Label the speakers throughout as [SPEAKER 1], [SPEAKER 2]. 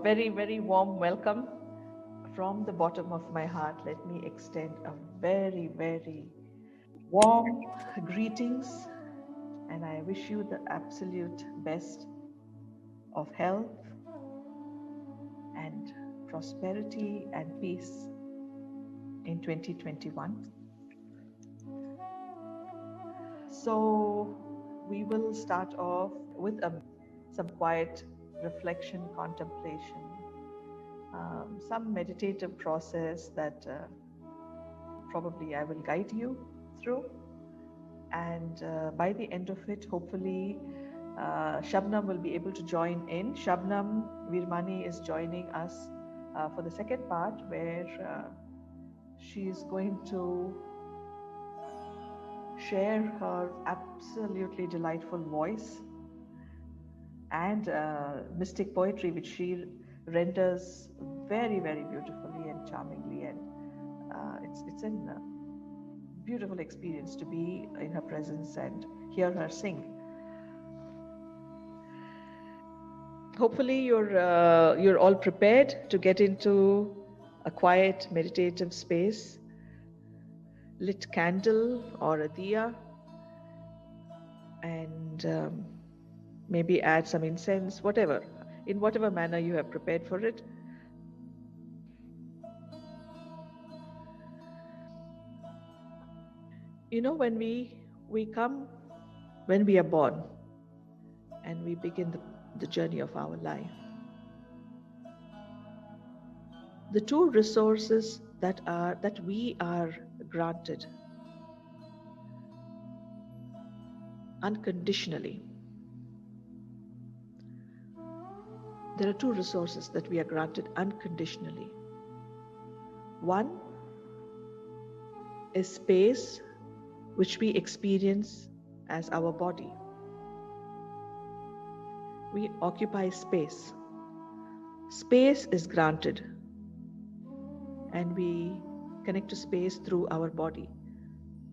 [SPEAKER 1] very, very warm welcome from the bottom of my heart. Let me extend a very, very warm greetings, and I wish you the absolute best of health and prosperity and peace in 2021. So, we will start off with some quiet reflection, contemplation, some meditative process that probably I will guide you through. And by the end of it, hopefully, Shabnam will be able to join in. Shabnam Virmani is joining us for the second part, where she is going to share her absolutely delightful voice and mystic poetry, which she renders very, very beautifully and charmingly. And it's a beautiful experience to be in her presence and hear her sing. Hopefully, you're all prepared to get into a quiet meditative space. Lit candle or a diya, and maybe add some incense, whatever, in whatever manner you have prepared for it. You know, when we come, when we are born, and we begin the journey of our life, the two resources that we are granted unconditionally. There are two resources that we are granted unconditionally. One is space, which we experience as our body. We occupy space. Space is granted, and we connect to space through our body.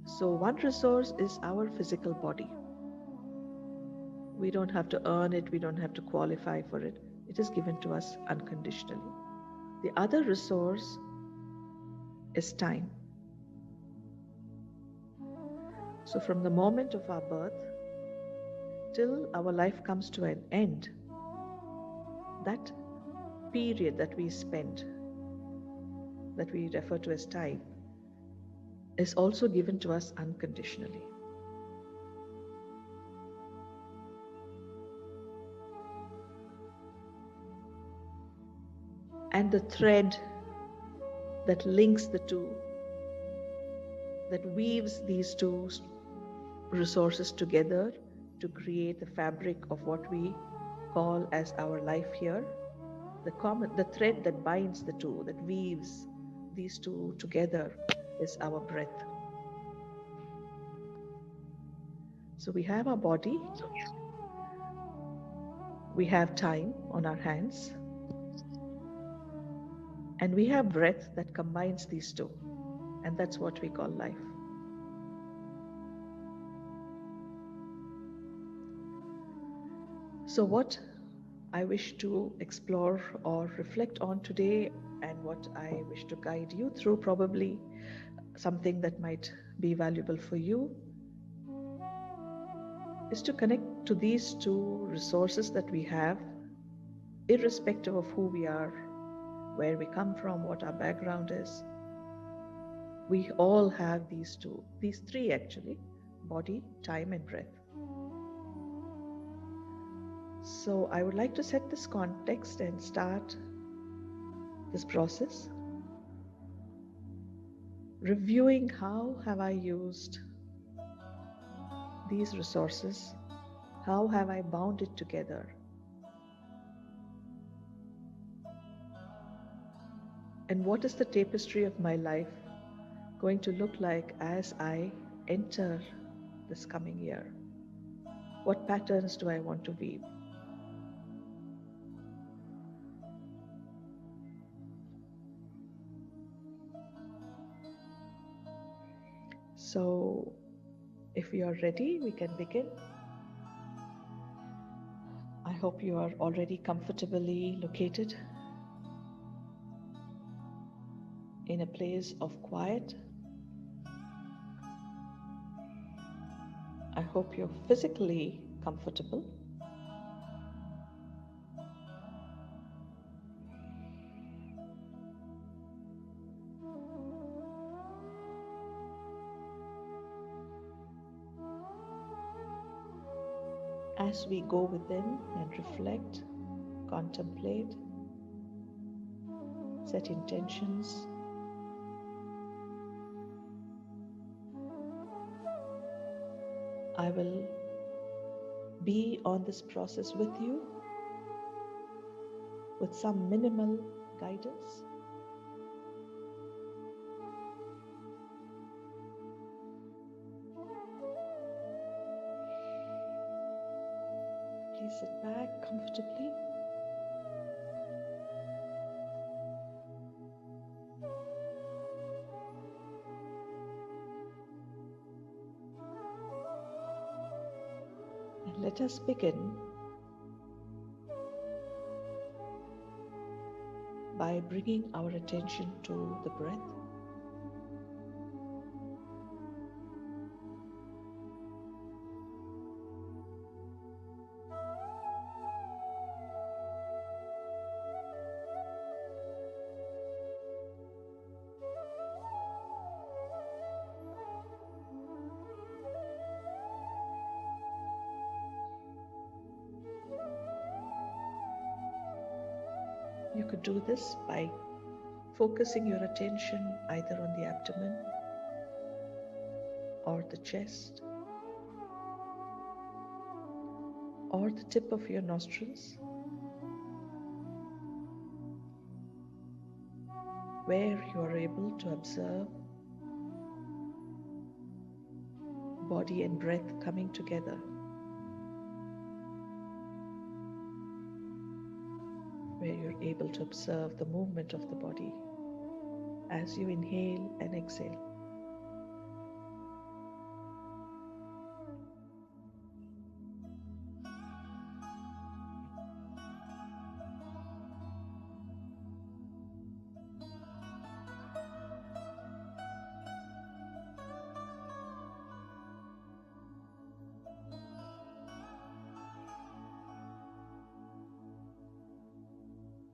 [SPEAKER 1] So one resource is our physical body. We don't have to earn it, we don't have to qualify for it. It is given to us unconditionally. The other resource is time. So from the moment of our birth till our life comes to an end, that period that we spend, that we refer to as time, is also given to us unconditionally. And the thread that links the two, that weaves these two resources together to create the fabric of what we call as our life here, the thread that binds the two, that weaves these two together, is our breath. So we have our body, we have time on our hands, and we have breath that combines these two, and that's what we call life. So what I wish to explore or reflect on today, and what I wish to guide you through, probably something that might be valuable for you, is to connect to these two resources that we have, irrespective of who we are, where we come from, what our background is. We all have these three actually: body, time, and breath. So I would like to set this context and start this process, reviewing how have I used these resources, how have I bound it together, and what is the tapestry of my life going to look like as I enter this coming year? What patterns do I want to weave? So if we are ready, we can begin. I hope you are already comfortably located in a place of quiet. I hope you're physically comfortable. As we go within and reflect, contemplate, set intentions, I will be on this process with you with some minimal guidance. Please sit back comfortably. And let us begin by bringing our attention to the breath. You could do this by focusing your attention either on the abdomen or the chest or the tip of your nostrils, where you are able to observe body and breath coming together, where you're able to observe the movement of the body as you inhale and exhale.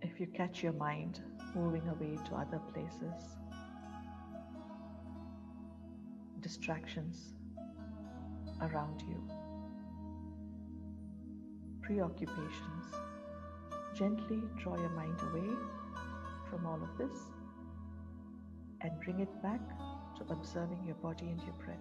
[SPEAKER 1] If you catch your mind moving away to other places, distractions around you, preoccupations, gently draw your mind away from all of this and bring it back to observing your body and your breath.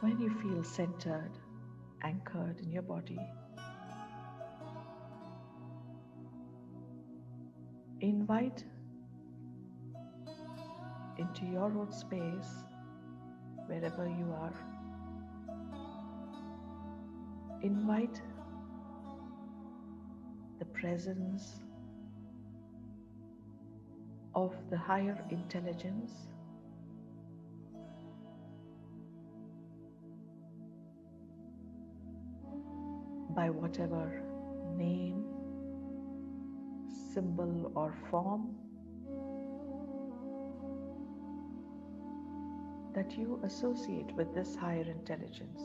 [SPEAKER 1] When you feel centered, anchored in your body, invite into your own space, wherever you are, invite the presence of the higher intelligence by whatever name, symbol, or form that you associate with this higher intelligence.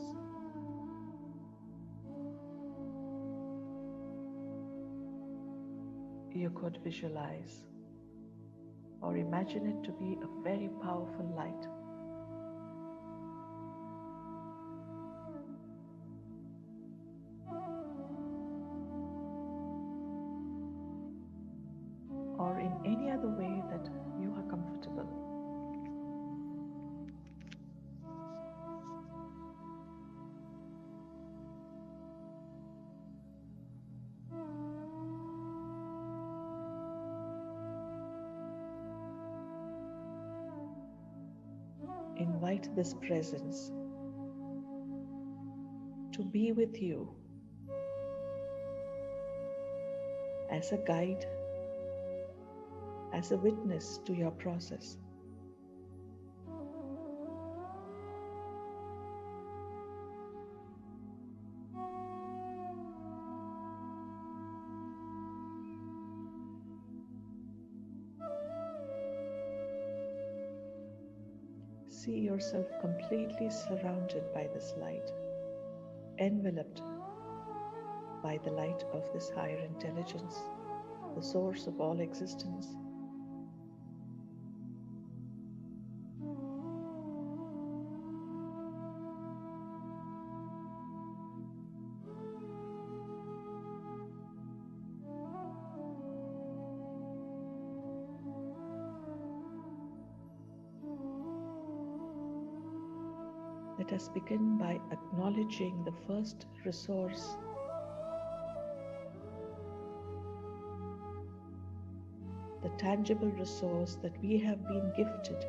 [SPEAKER 1] You could visualize or imagine it to be a very powerful light. Or in any other way that you are comfortable. invite this presence to be with you as a guide, as a witness to your process. See yourself completely surrounded by this light, enveloped by the light of this higher intelligence, the source of all existence. Let us begin by acknowledging the first resource, the tangible resource that we have been gifted,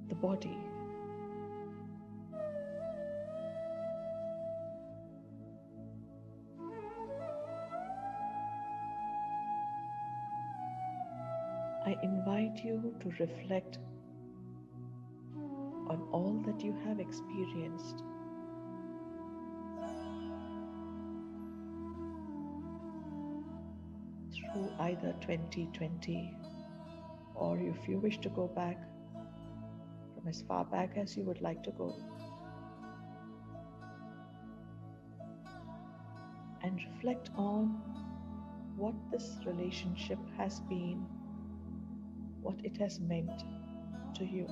[SPEAKER 1] the body. I invite you to reflect on all that you have experienced. Through either 2020, or if you wish to go back from as far back as you would like to go, and reflect on what this relationship has been, what it has meant to you.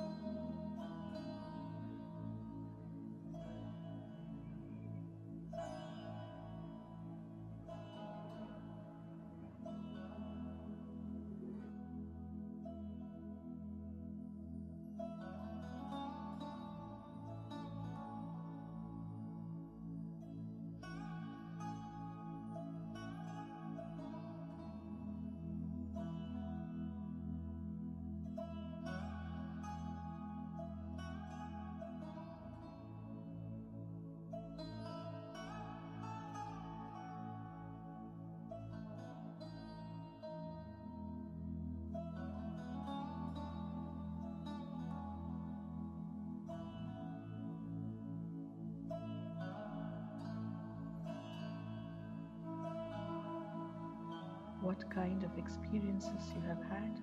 [SPEAKER 1] What kind of experiences you have had?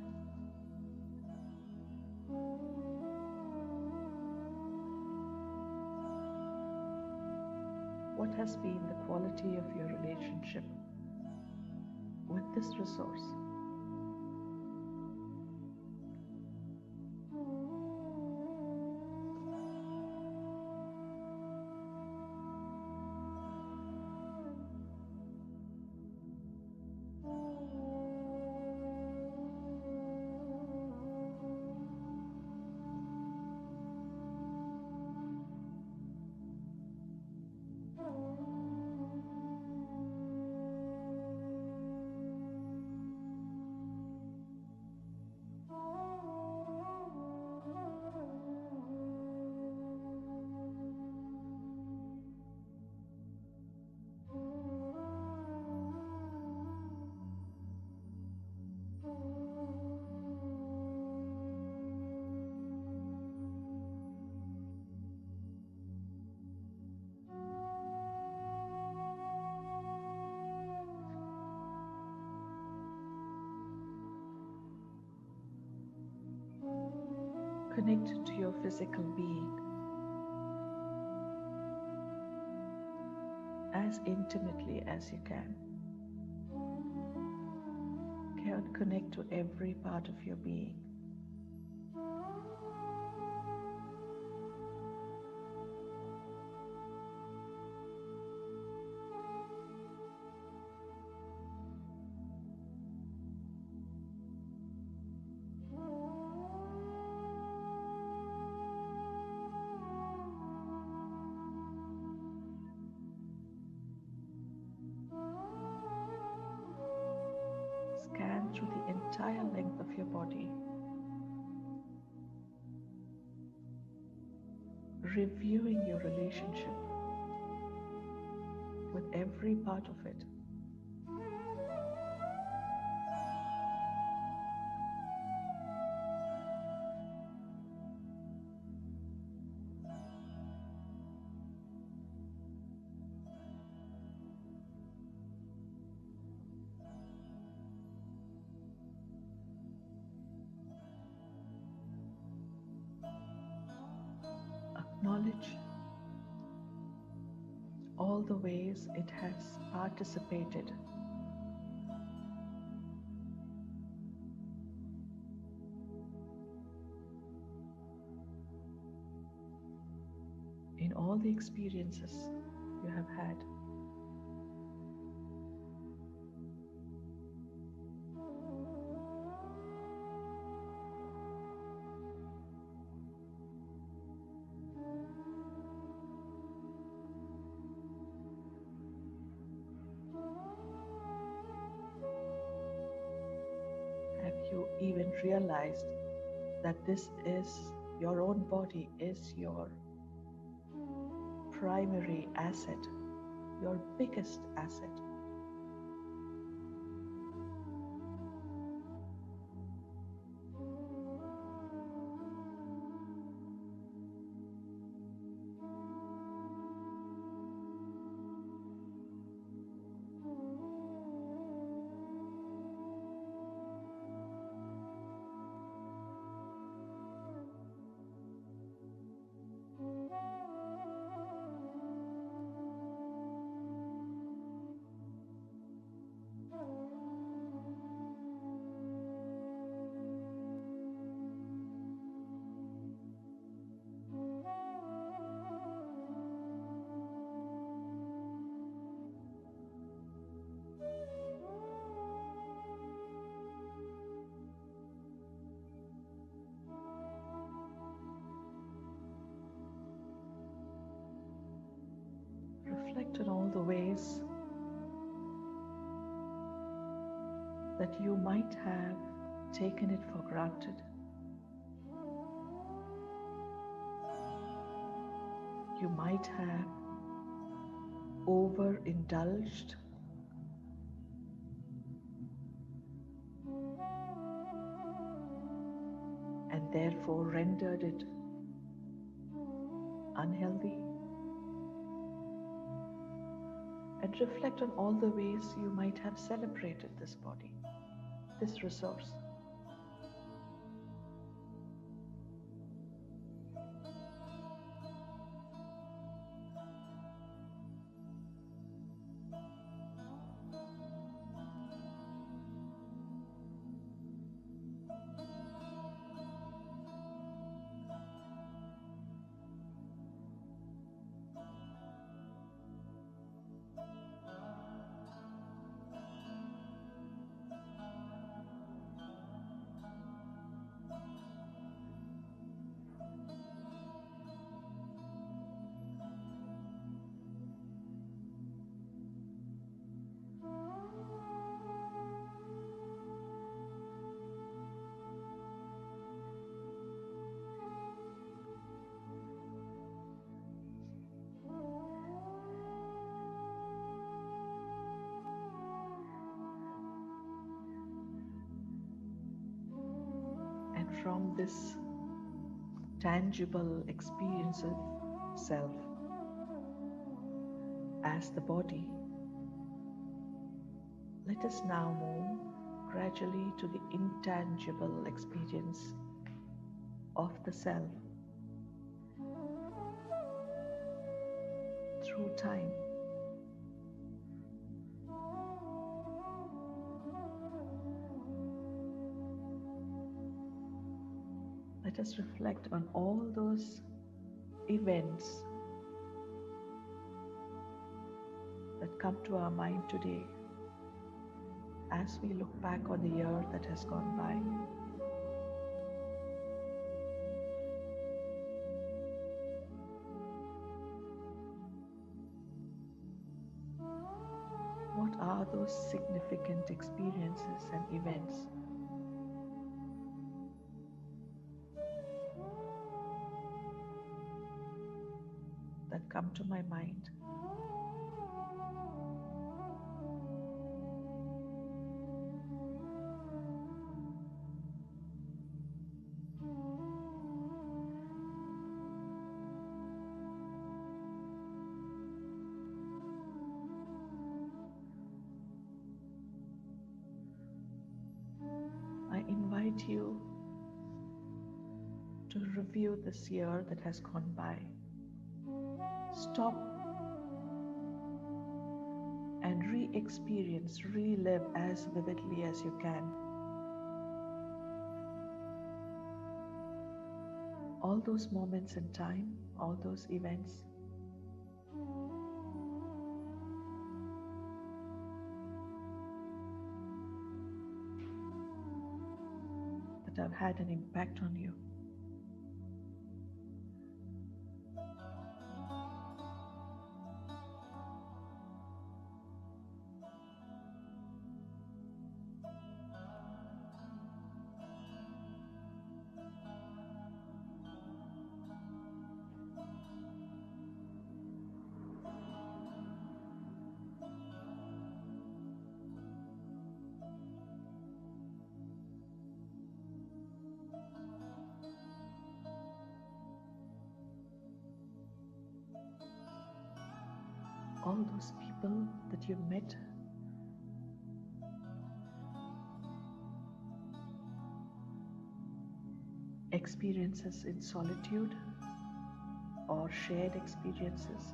[SPEAKER 1] What has been the quality of your relationship with this resource? Connect to your physical being as intimately as you can. Connect to every part of your being. Scan through the entire length of your body. reviewing your relationship with every part of it. Acknowledge all the ways it has participated in all the experiences you have had. Have you even realized that this is your own body, is your primary asset, your biggest asset? Reflect on all the ways that you might have taken it for granted. You might have overindulged and therefore rendered it unhealthy. And reflect on all the ways you might have celebrated this body, this resource. And from this tangible experience of self as the body, let us now move gradually to the intangible experience of the self through time. Let us reflect on all those events that come to our mind today as we look back on the year that has gone by. What are those significant experiences and events? come to my mind. I invite you to review this year that has gone by. Stop and re-experience, relive as vividly as you can all those moments in time, all those events that have had an impact on you. All those people that you met, experiences in solitude or shared experiences.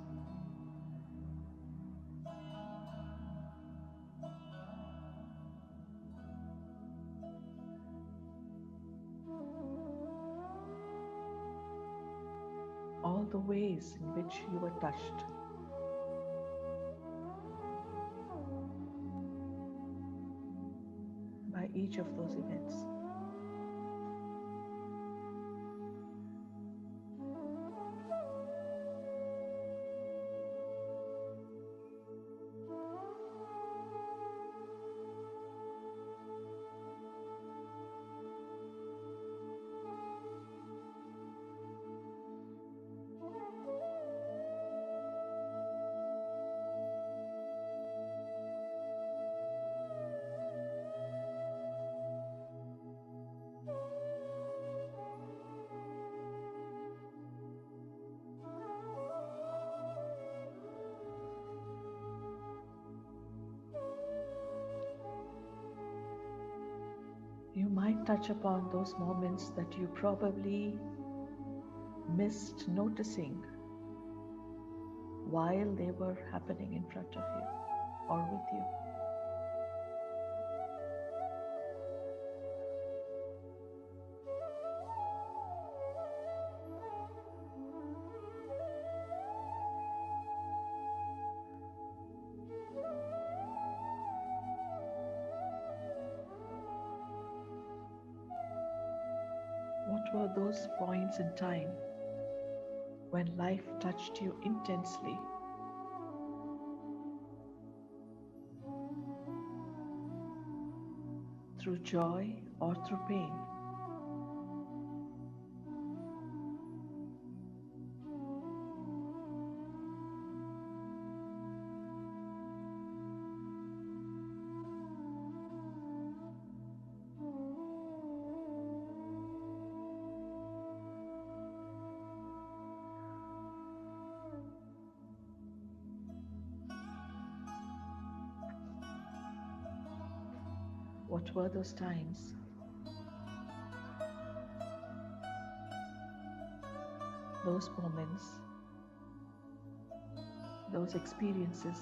[SPEAKER 1] All the ways in which you were touched. By each of those events. You might touch upon those moments that you probably missed noticing while they were happening in front of you or with you. What were those points in time when life touched you intensely? Through joy or through pain? What were those times? Those moments, those experiences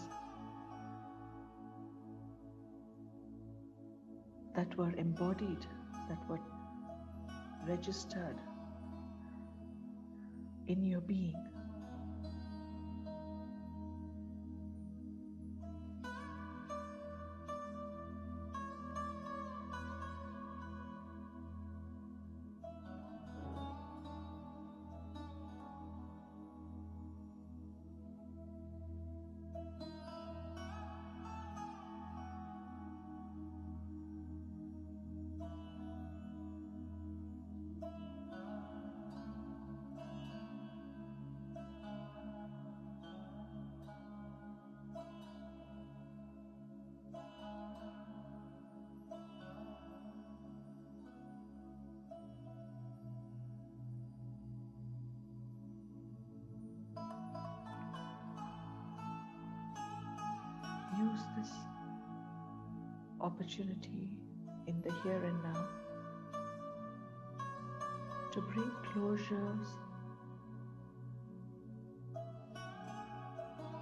[SPEAKER 1] that were embodied, that were registered in your being. use this opportunity in the here and now to bring closures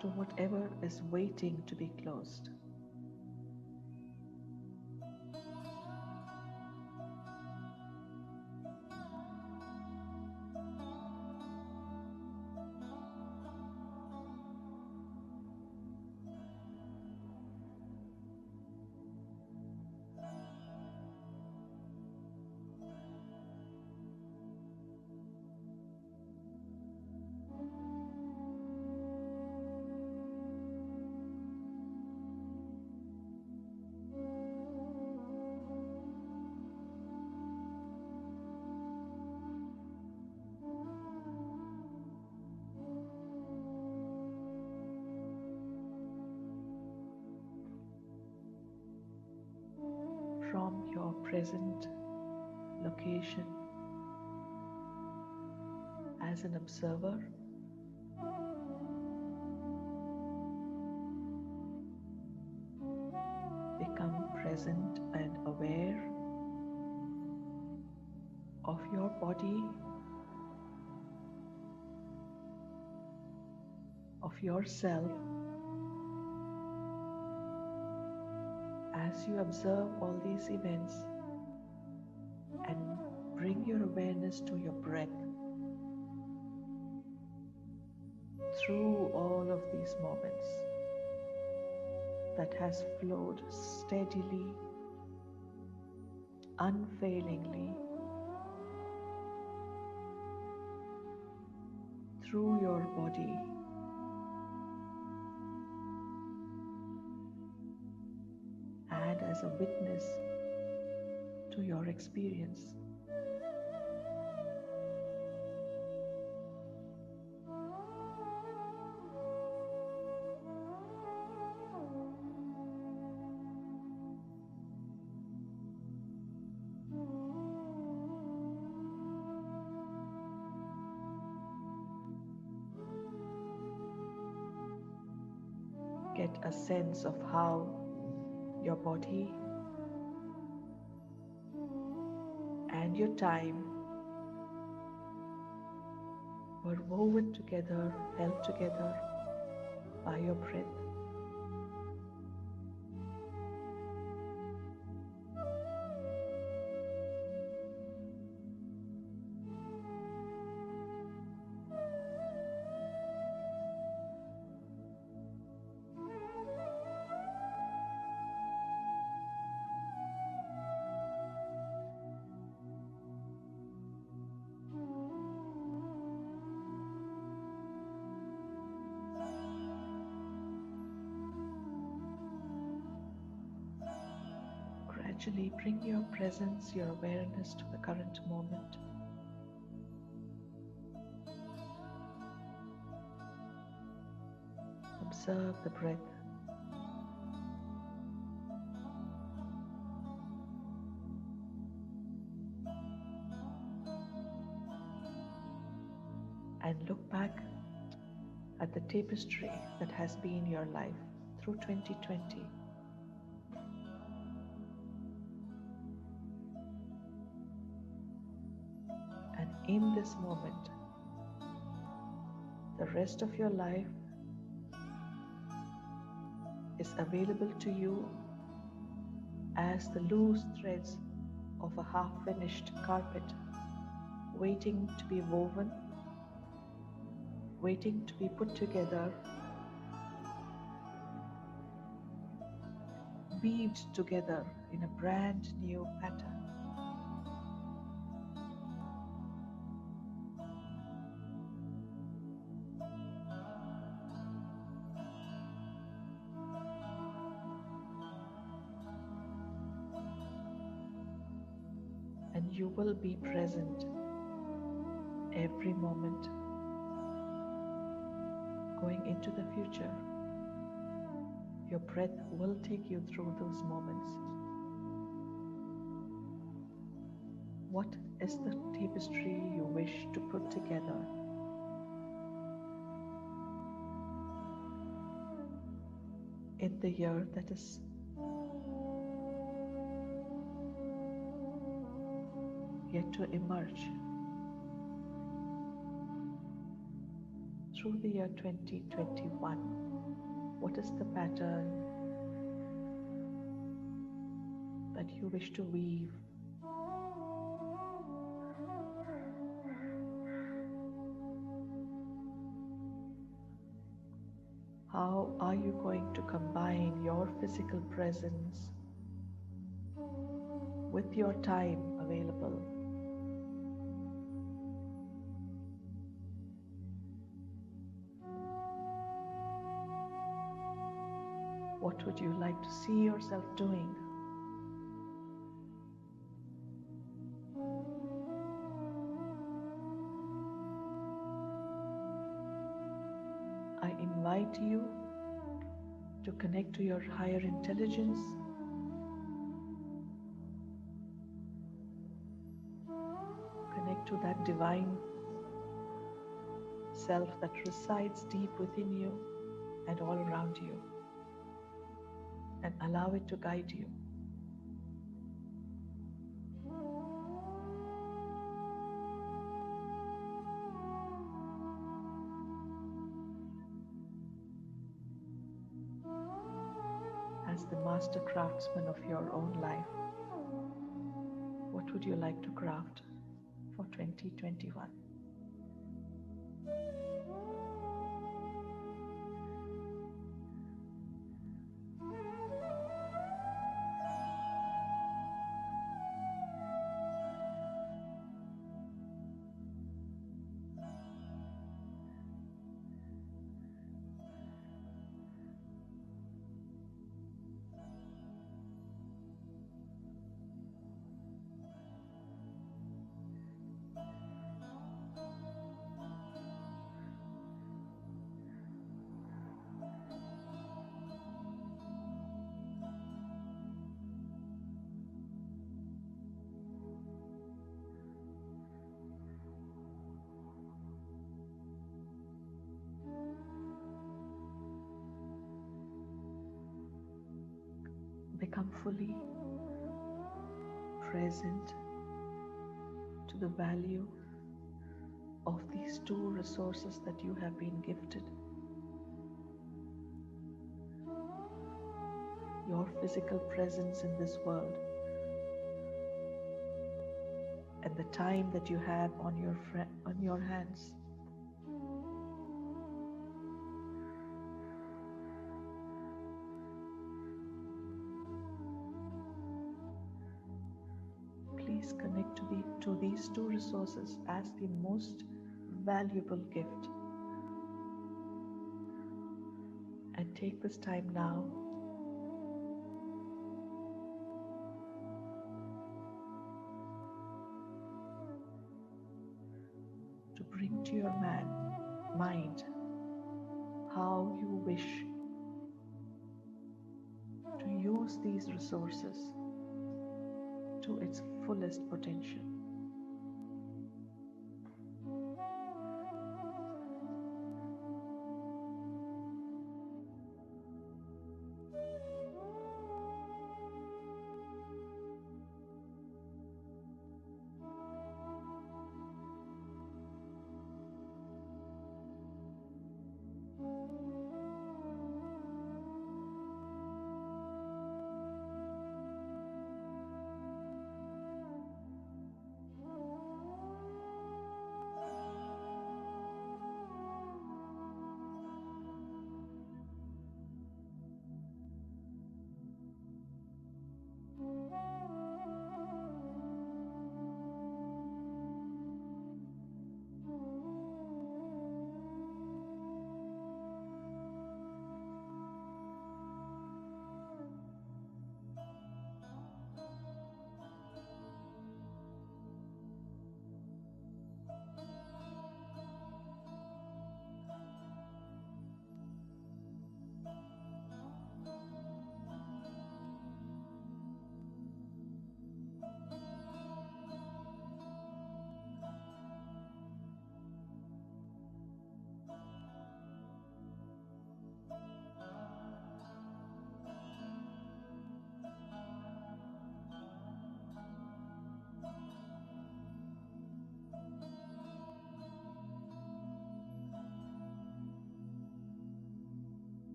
[SPEAKER 1] to whatever is waiting to be closed. From your present location as an observer, become present and aware of your body, of yourself, as you observe all these events, and bring your awareness to your breath through all of these moments that has flowed steadily, unfailingly through your body, and as a witness to your experience. Get a sense of how your body and your time were woven together, held together by your breath. Gradually bring your presence, your awareness to the current moment. Observe the breath. And look back at the tapestry that has been your life through 2020. And in this moment, the rest of your life is available to you as the loose threads of a half-finished carpet, waiting to be woven, waiting to be put together, weaved together in a brand new pattern. And you will be present every moment going into the future. Your breath will take you through those moments. What is the tapestry you wish to put together? in the year that is yet to emerge. Through the year 2021, what is the pattern that you wish to weave? How are you going to combine your physical presence with your time available? What would you like to see yourself doing? I invite you to connect to your higher intelligence, connect to that divine self that resides deep within you and all around you, and allow it to guide you. As the master craftsman of your own life, what would you like to craft for 2021? Become fully present to the value of these two resources that you have been gifted. Your physical presence in this world and the time that you have on your hands. Please connect to these two resources as the most valuable gift. And take this time now to bring to your mind how you wish to use these resources to its fullest potential.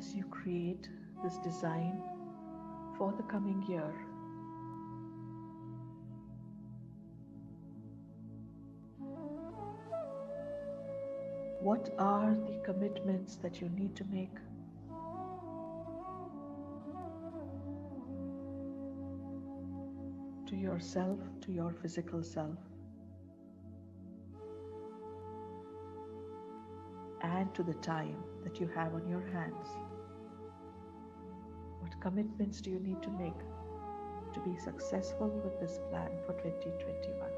[SPEAKER 1] as you create this design for the coming year. What are the commitments that you need to make? To yourself, to your physical self, and to the time that you have on your hands. What commitments do you need to make to be successful with this plan for 2021?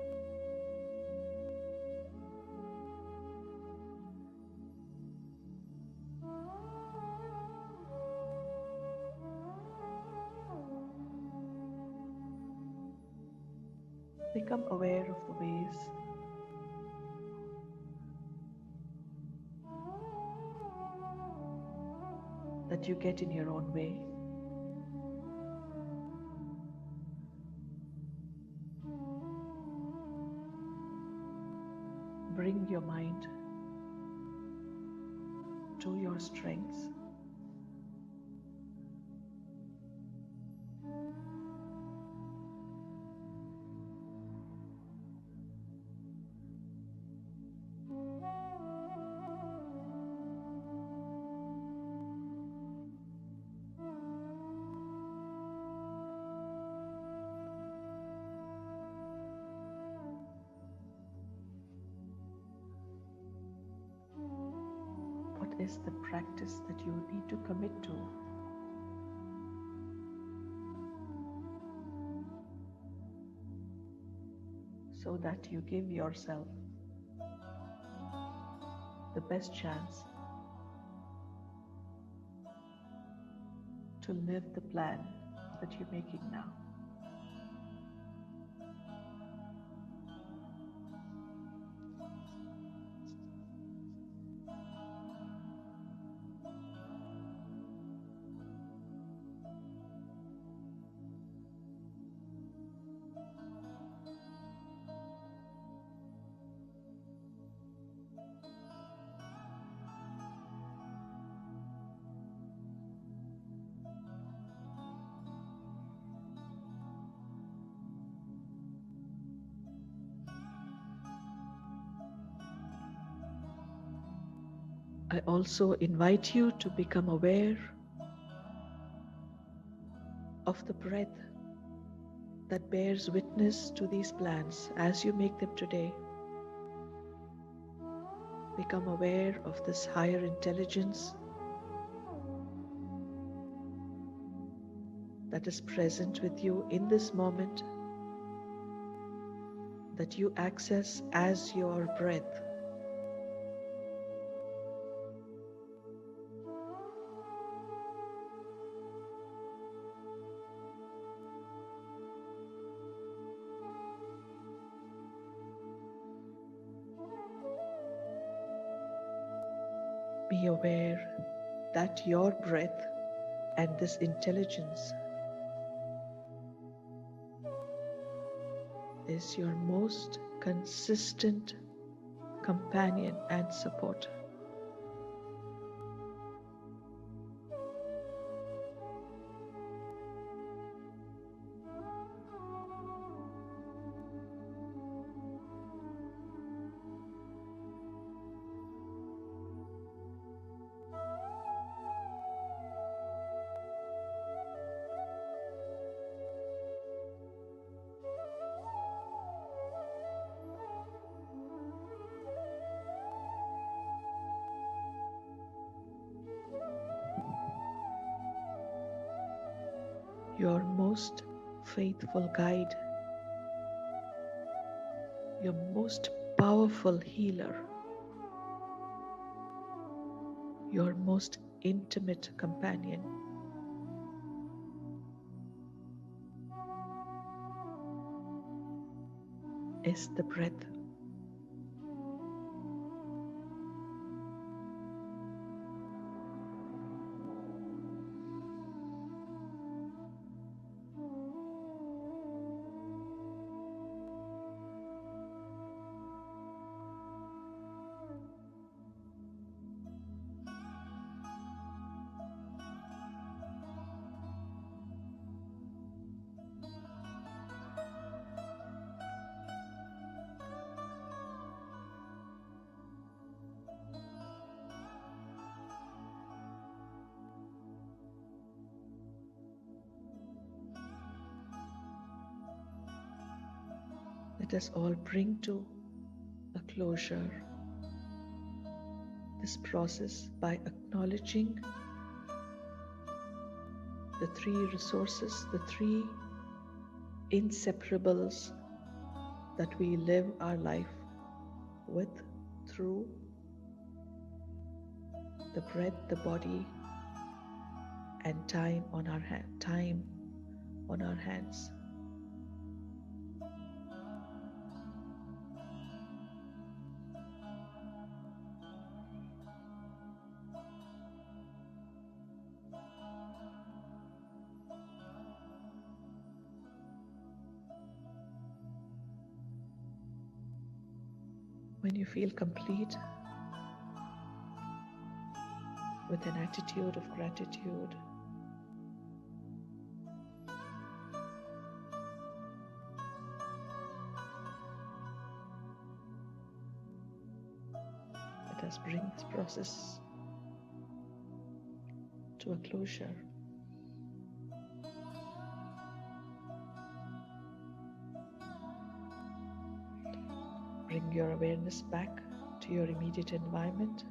[SPEAKER 1] Become aware of the ways that you get in your own way. Bring your mind to your strengths. What is the practice that you need to commit to? So that you give yourself the best chance to live the plan that you're making now. I also invite you to become aware of the breath that bears witness to these plans as you make them today. Become aware of this higher intelligence that is present with you in this moment, that you access as your breath. Be aware that your breath and this intelligence is your most consistent companion and support. Your most faithful guide, your most powerful healer, your most intimate companion. Is the breath. Let us all bring to a closure this process by acknowledging the three resources, the three inseparables that we live our life with, through the breath, the body, and time on our hands. When you feel complete, with an attitude of gratitude, let us bring this process to a closure. Bring your awareness back to your immediate environment.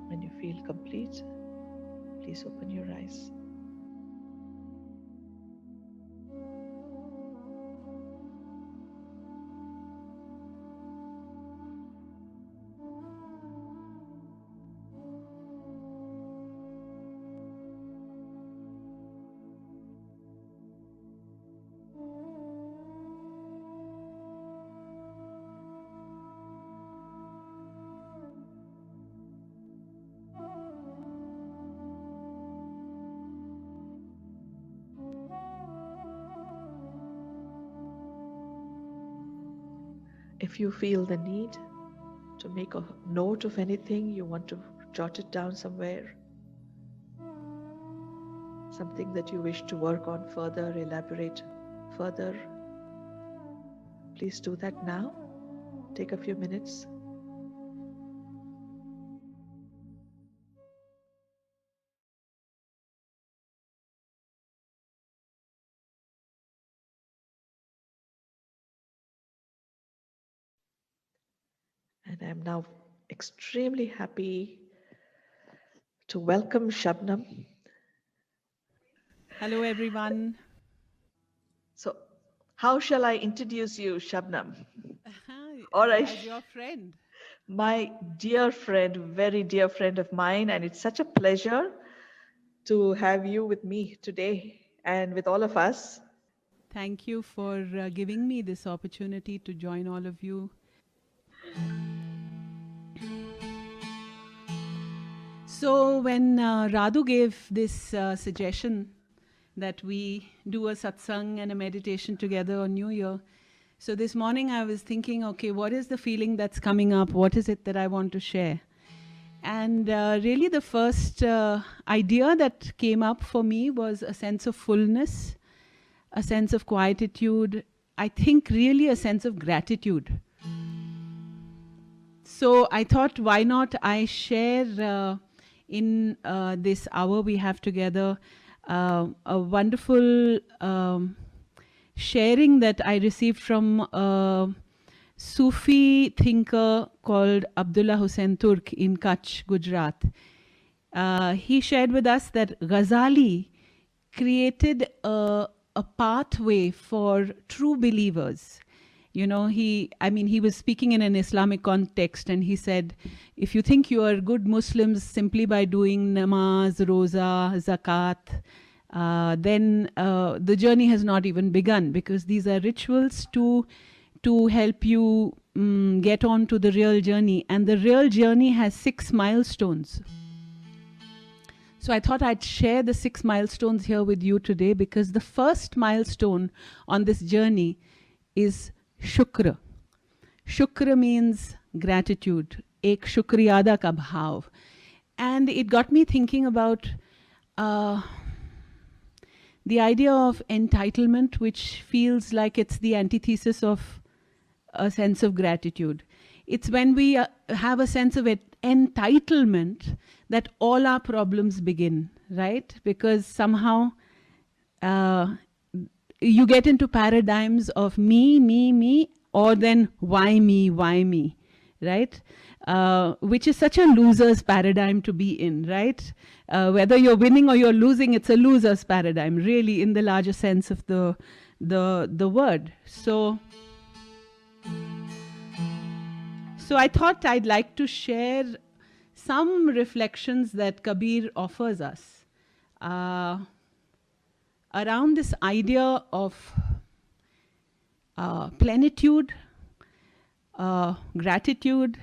[SPEAKER 1] When you feel complete, please open your eyes. If you feel the need to make a note of anything, you want to jot it down somewhere, something that you wish to work on further, elaborate further, please do that now. Take a few minutes. And I'm now extremely happy to welcome Shabnam.
[SPEAKER 2] Hello, everyone.
[SPEAKER 1] So, how shall I introduce you, Shabnam? Or
[SPEAKER 2] As your friend.
[SPEAKER 1] my dear friend, very dear friend of mine, and it's such a pleasure to have you with me today and with all of us.
[SPEAKER 2] Thank you for giving me this opportunity to join all of you. So, when Radhu gave this suggestion that we do a satsang and a meditation together on New Year, so this morning I was thinking, okay, what is the feeling that's coming up? What is it that I want to share? And really, the first idea that came up for me was a sense of fullness, a sense of quietude, I think really a sense of gratitude. So I thought, why not I share in this hour we have together a wonderful sharing that I received from a Sufi thinker called Abdullah Hussain Turk in Kutch, Gujarat. He shared with us that Ghazali created a pathway for true believers. You know, he was speaking in an Islamic context, and he said, if you think you are good Muslims simply by doing namaz, roza, zakat, then the journey has not even begun, because these are rituals to help you get on to the real journey. And the real journey has 6 milestones. So I thought I'd share the 6 milestones here with you today, because the first milestone on this journey is Shukra. Shukra means gratitude. Ek shukriyada ka bhav. And it got me thinking about the idea of entitlement, which feels like it's the antithesis of a sense of gratitude. It's when we have a sense of entitlement that all our problems begin, right? Because somehow you get into paradigms of me, or then why me, right? Which is such a loser's paradigm to be in, right? Whether you're winning or you're losing, it's a loser's paradigm, really, in the larger sense of the word. So I thought I'd like to share some reflections that Kabir offers us around this idea of plenitude, gratitude,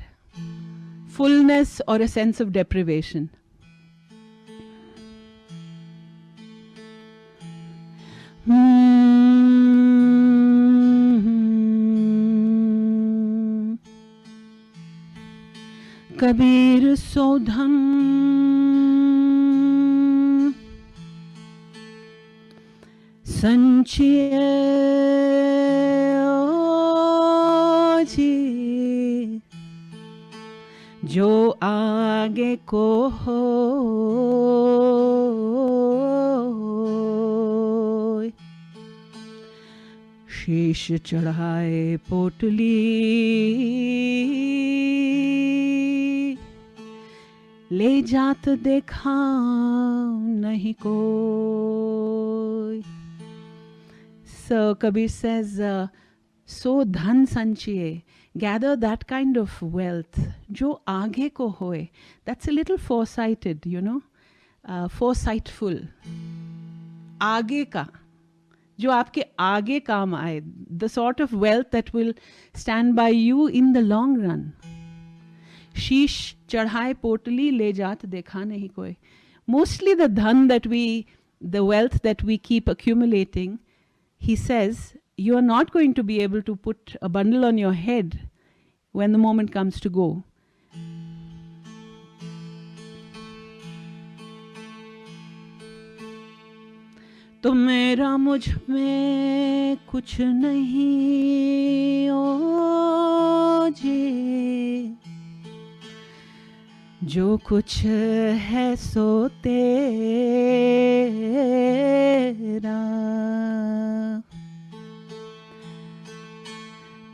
[SPEAKER 2] fullness, or a sense of deprivation. Kabir सो धन संचिए जी जो आगे को हो शीश चढ़ाए पोटली ले जात देखा नहीं कोई. So Kabir says, so dhan sanchiye, gather that kind of wealth, jo aage ko hoye. That's a little foresighted, foresightful. Aage ka, jo aapke aage kaam aaye, the sort of wealth that will stand by you in the long run. Sheesh chadhaye potli le jaat dekha nahi koi. Mostly the dhan the wealth that we keep accumulating, he says, you are not going to be able to put a bundle on your head when the moment comes to go. तो मेरा मुझ में कुछ नहीं ओ जी, जो कुछ है सो तेरा,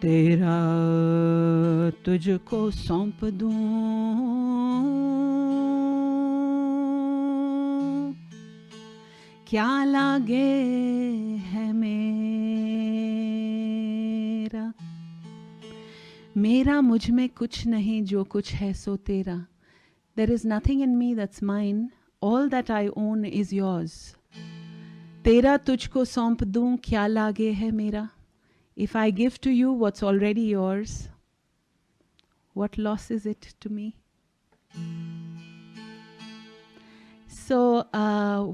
[SPEAKER 2] तेरा तुझको सौंप दूं, क्या लागे है मेरा. मेरा मुझ में कुछ नहीं, जो कुछ है सो तेरा. There is nothing in me that's mine. All that I own is yours. तेरा तुझको सौंप दूं, क्या लागे है मेरा. If I give to you what's already yours, what loss is it to me? So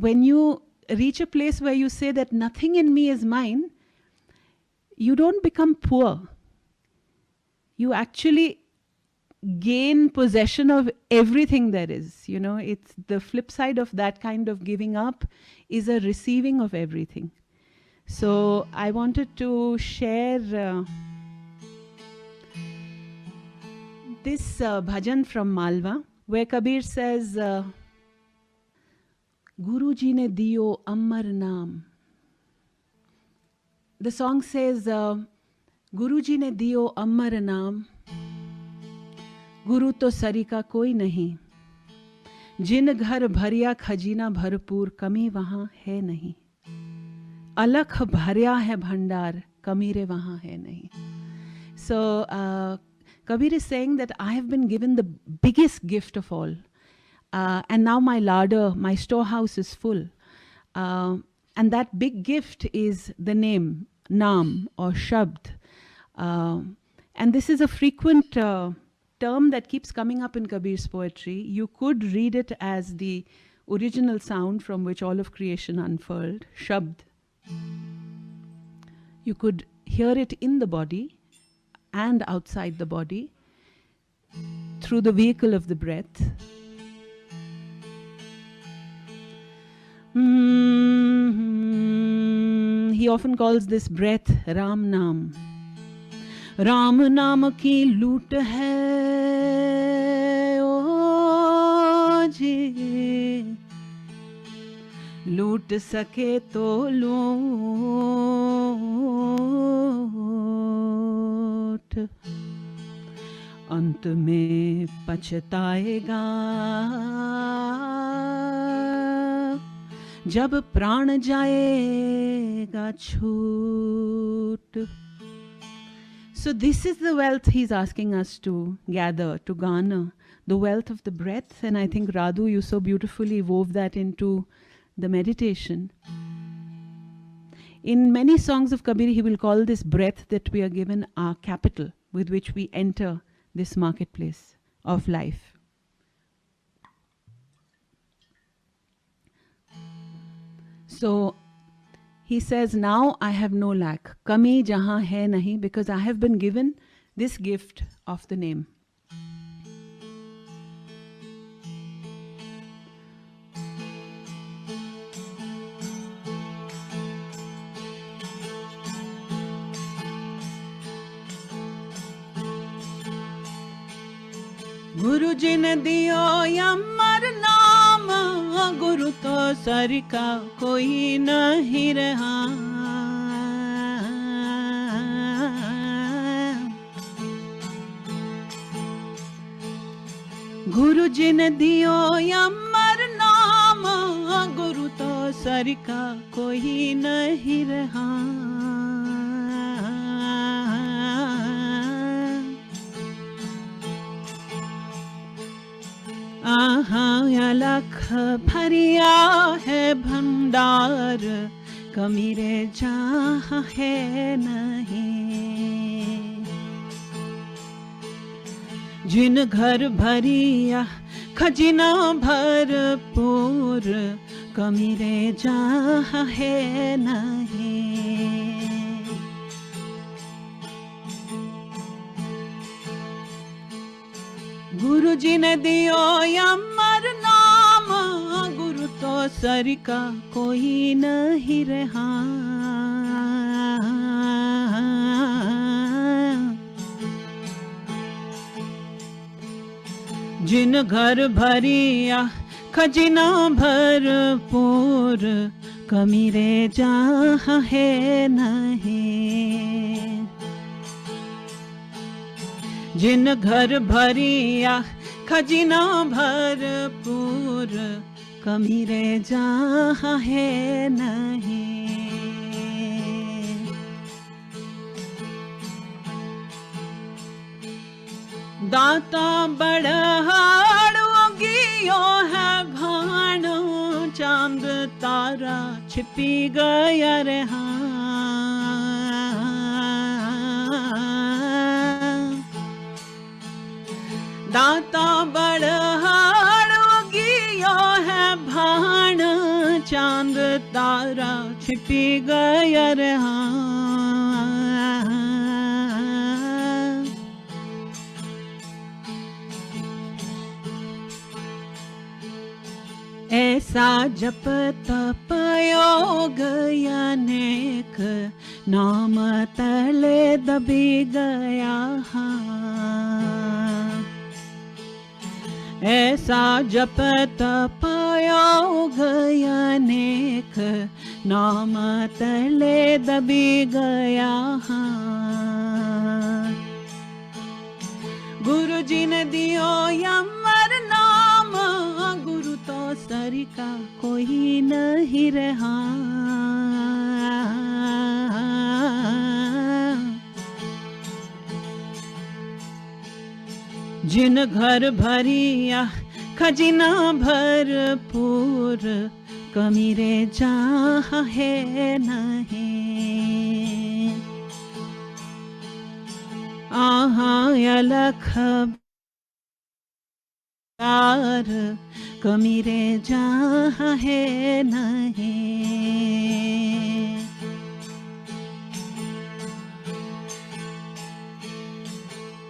[SPEAKER 2] when you reach a place where you say that nothing in me is mine, you don't become poor. You actually gain possession of everything there is. It's the flip side of that kind of giving up is a receiving of everything. So I wanted to share this bhajan from Malwa, where Kabir says, Guru ji ne diyo Ammar naam. The song says, Guru ji ne diyo Ammar naam, गुरु तो सरी का कोई नहीं, जिन घर भरिया खजीना भरपूर, कमी वहां है नहीं. अलख भरिया है भंडार, कमी रे वहां है नहीं. So Kabir is saying that I have been given the biggest gift of all, and now my larder, my storehouse is full, and that big gift is the name, Naam or Shabd, and this is a frequent term that keeps coming up in Kabir's poetry. You could read it as the original sound from which all of creation unfurled, Shabd. You could hear it in the body and outside the body through the vehicle of the breath. He often calls this breath Ram Naam. Ram नाम की लूट है ओ जी, लूट सके तो लूट, अंत में पछताएगा जब प्राण जाएगा छूट. So this is the wealth he's asking us to gather, to garner, the wealth of the breath. And I think Radhu, you so beautifully wove that into the meditation. In many songs of Kabir, he will call this breath that we are given our capital with which we enter this marketplace of life. So he says, now I have no lack. Kami jahan hai nahi, because I have been given this gift of the name. गुरु जी ने दियो अमर नाम, गुरु तो sir का कोई नहीं रहा. गुरु जी ने दियो अमर नाम, गुरु तो सर का कोई नहीं रहा. आहा अलख भरिया है भंडार, कमी रे जहाँ है नहीं. जिन घर भरिया खजिना भरपूर, कमी रे जहाँ है नहीं. गुरु जी ने दियो अमर नाम, गुरु तो सर का कोई नहीं रहा. जिन घर भरिया खजिना भरपूर, कमी रे जहाँ है नहीं. जिन घर भरिया खजिना भरपूर, कमी रे जहाँ है नहीं. दाता बड़हाड़ उगियो है भानो, चांद तारा छिपी गया रहा. दाता बड़हाड़ उगियो है भान, चांद तारा छिपी गया रहा. ऐसा जप तप योग अनेक, नाम तले दबी गया. ऐसा जप तप योग अनेक, नाम तले दबी गया. गुरु जी ने दियो अमर नाम, गुरु तो सर का कोई नहीं रहा. जिन घर भरिया खजिना भरपूर, कमी रे जहाँ है नहीं. आहा अलख प्यार, कमी रे जहाँ है नहीं.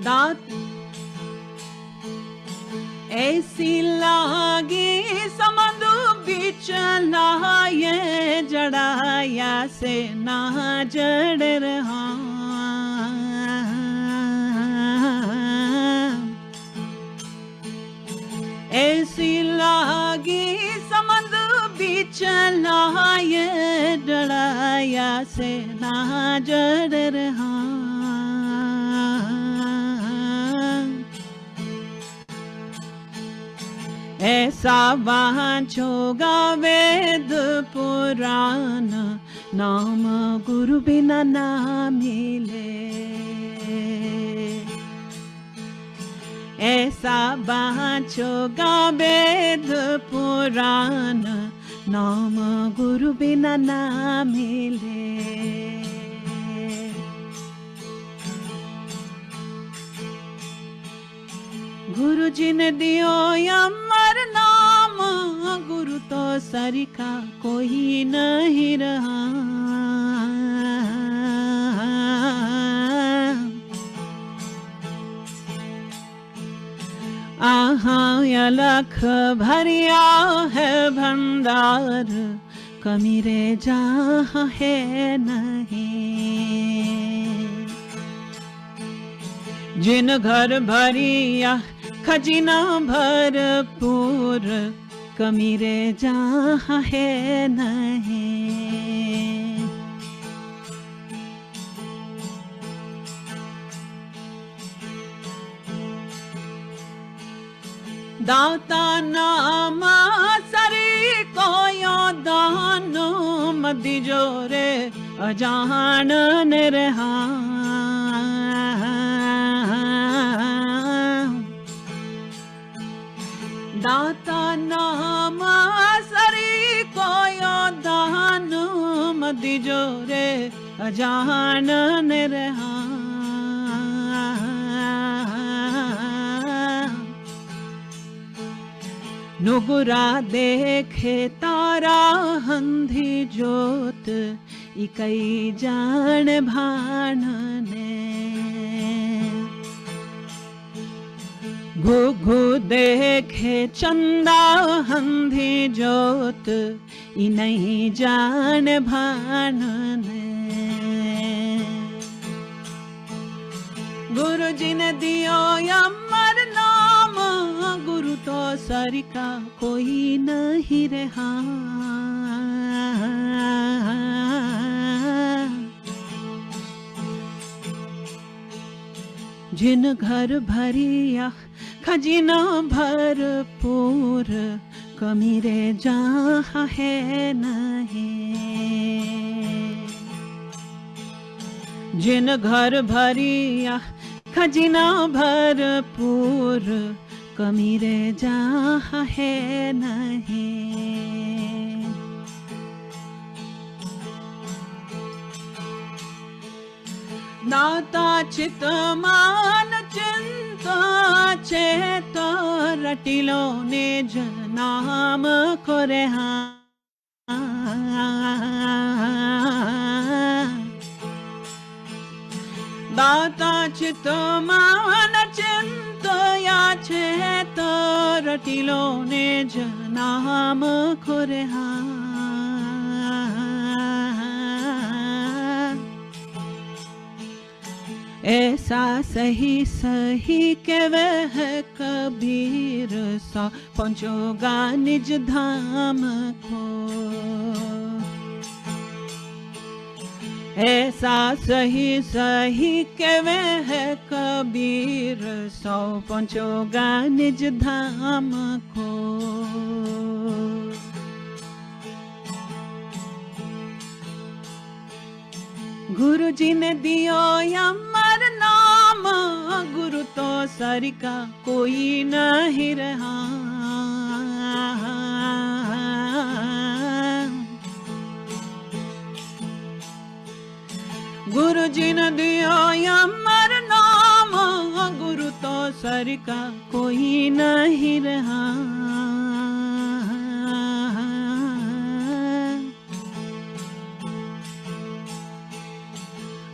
[SPEAKER 2] दात ऐसी लागी समंदु बिच लाए, जड़ाया से ना जड़ रहा. ऐसी लागी समंद बीच लाए डराया से ना जड़ रहा ऐसा वांछोगा वेद पुराण नाम गुरु बिना ना मिले ऐसा वांछोगा वेद पुराण नाम गुरु बिना ना मिले गुरु जी ने दियो अमर नाम गुरु तो सरिका कोई नहीं रहा आहा अलख भरिया है भंडार कमी रे जहाँ है नहीं जिन घर भरिया खजीना भरपूर कमी रे जहाँ है नहीं दाता नाम सरी कोयो दानो मदि जोरे अजान निरहा दाता नाम सरी कोयो दानो मदि जोरे अजान निरहा नुगुरा देखे तारा हंधी जोत इकई जान भानने घुघु देखे चंदा हंधी जोत इ नहीं जान भानने गुरु जी ने दियो अमर नाम गुरु तो सरिका कोई नहीं रहा जिन घर भरिया खजीना भरपूर कमी रे जहाँ है नहीं जिन घर भरिया खजीना भरपूर कमी रे जहाँ है नहीं दाता चित मान चिंता चेत रटिलो ने जनाम खोरे दाता चित मान चिंतया चेत रटिलो ने जनाम खोरे ऐसा सही सही के वह कबीर सा पहुँचोगा निज धाम को ऐसा सही सही के वह कबीर सौ पहुँचोगा निज धाम को गुरु जी ने दियो अमर नाम गुरु तो सरिका कोई नहीं रहा गुरु जी ने दियो अमर नाम गुरु तो सरिका कोई नहीं रहा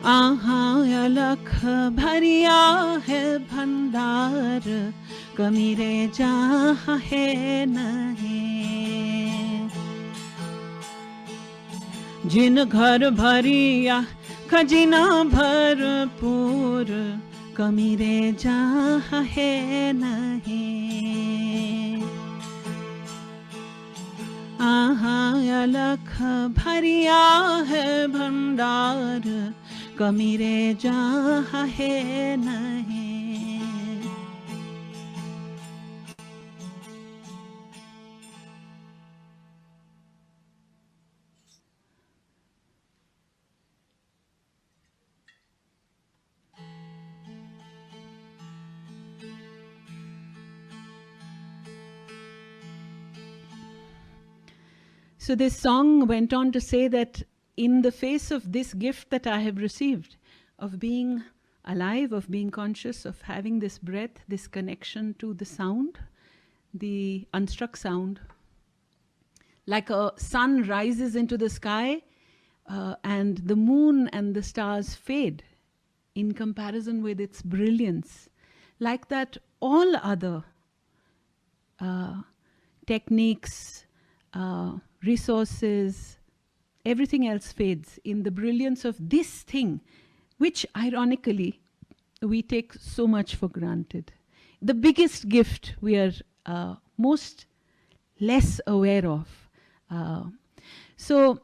[SPEAKER 2] आहा अलख भरिया है भंडार कमी रे जहाँ है नहीं जिन घर भरिया खजीना भरपूर कमी रे जहाँ है नहीं अलख भरिया है भंडार, कमी रे जहाँ है नहीं। So this song went on to say that in the face of this gift that I have received, of being alive, of being conscious, of having this breath, this connection to the sound, the unstruck sound, like a sun rises into the sky and the moon and the stars fade in comparison with its brilliance, like that all other techniques, resources, everything else fades in the brilliance of this thing, which ironically we take so much for granted. The biggest gift we are most less aware of. So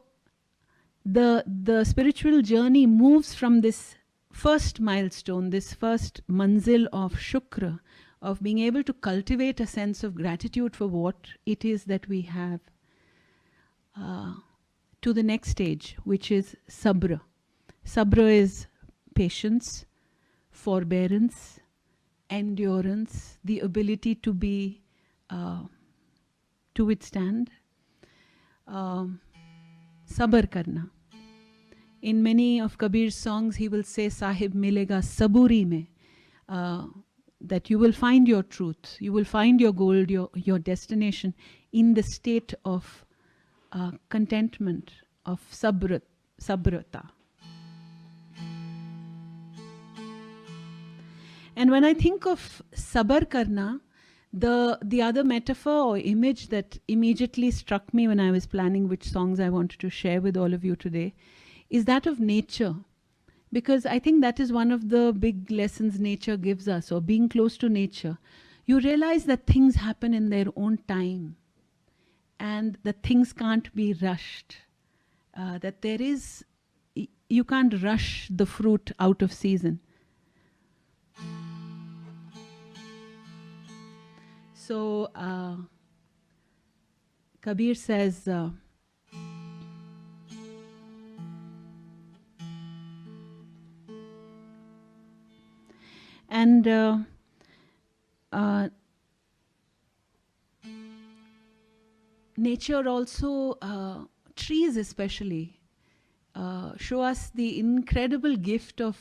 [SPEAKER 2] the spiritual journey moves from this first milestone, this first manzil of shukra, of being able to cultivate a sense of gratitude for what it is that we have, to the next stage, which is sabra. Sabra is patience, forbearance, endurance, the ability to be, to withstand. Sabar karna. In many of Kabir's songs, he will say, Sahib milega saburi mein, that you will find your truth, you will find your goal, your destination in the state of contentment, of sabrata. And when I think of sabar karna, the other metaphor or image that immediately struck me when I was planning which songs I wanted to share with all of you today is that of nature. Because I think that is one of the big lessons nature gives us, or being close to nature. You realize that things happen in their own time and that things can't be rushed. That there is, you can't rush the fruit out of season. So Kabir says, and nature also, trees especially, show us the incredible gift of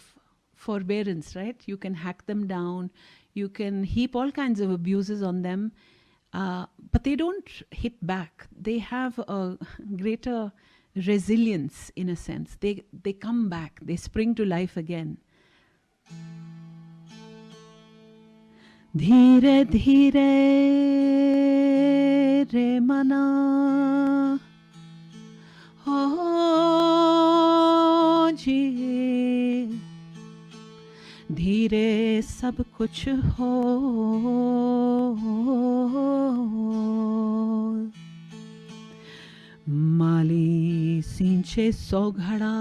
[SPEAKER 2] forbearance, right? You can hack them down, you can heap all kinds of abuses on them, but they don't hit back. They have a greater resilience in a sense. They come back, they spring to life again. Dhire dhire re mana ho ji, धीरे सब कुछ हो, माली सिंचे सौ घड़ा,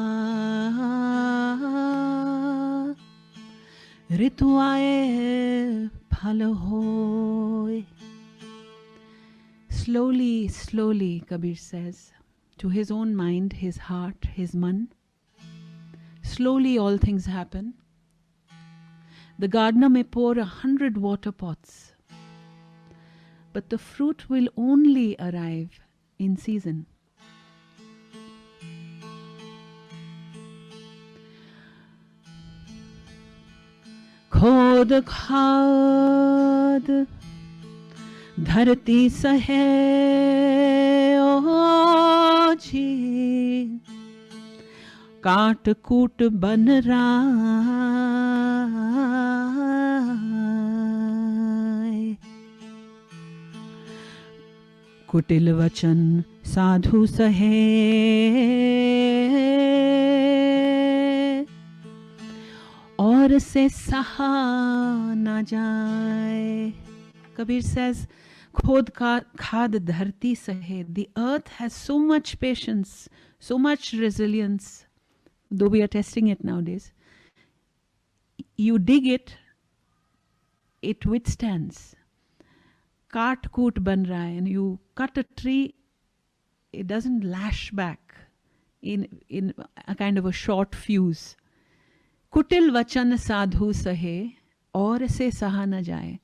[SPEAKER 2] ऋतु आए फल होए. Slowly, slowly, Kabir says, to his own mind, his heart, his man, slowly all things happen. The gardener may pour 100 water pots, but the fruit will only arrive in season. खोद खाद धरती सहे ओ जी, काट कूट बन राय, कुटिल वचन साधु सहे, और से सहा ना जाए. Kabir says, khod khad dharti sahe. The earth has so much patience, so much resilience, though we are testing it nowadays. You dig it, it withstands. Kaat koot ban raha hai, and you cut a tree, it doesn't lash back in a kind of a short fuse. Kutil vachan sadhu sahe, aur se saha na jaye.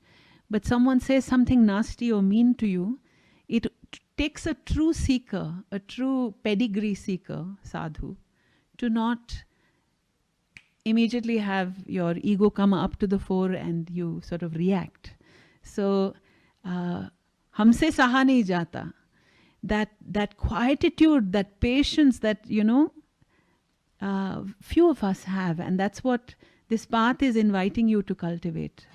[SPEAKER 2] But someone says something nasty or mean to you, it takes a true seeker, a true pedigree seeker, sadhu, to not immediately have your ego come up to the fore and you sort of react. So, humse saha nahi jata. That quietude, that patience that, few of us have, and that's what this path is inviting you to cultivate.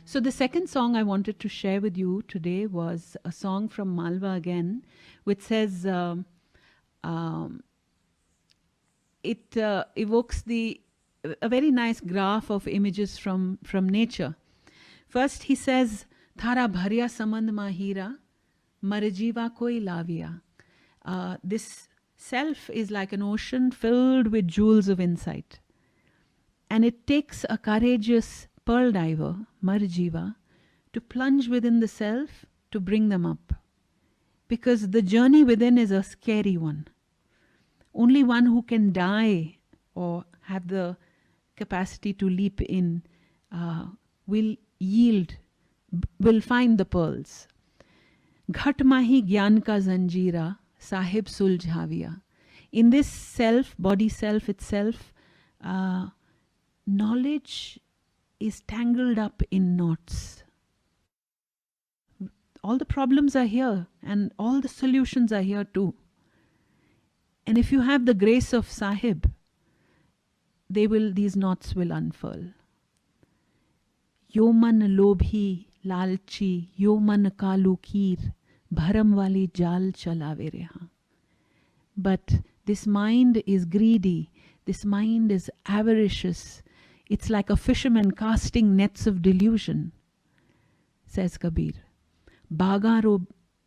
[SPEAKER 2] So the second song I wanted to share with you today was a song from Malwa again, which says, it evokes a very nice graph of images from nature. First he says, Thara bharya samand mahira, marjiva koi lavia. This self is like an ocean filled with jewels of insight. And it takes a courageous pearl diver, marjiva, to plunge within the self to bring them up. Because the journey within is a scary one. Only one who can die or have the capacity to leap in will find the pearls. Ghat mahi gyan ka zanjira, sahib suljhaviya. In this self, body self itself, knowledge is tangled up in knots. All the problems are here and all the solutions are here too. And if you have the grace of Sahib, these knots will unfurl. Yo man lobhi lalchi, yo man kalu kir, bharam wali jal chalave reha. But this mind is greedy, this mind is avaricious. It's like a fisherman casting nets of delusion, says Kabir. Baga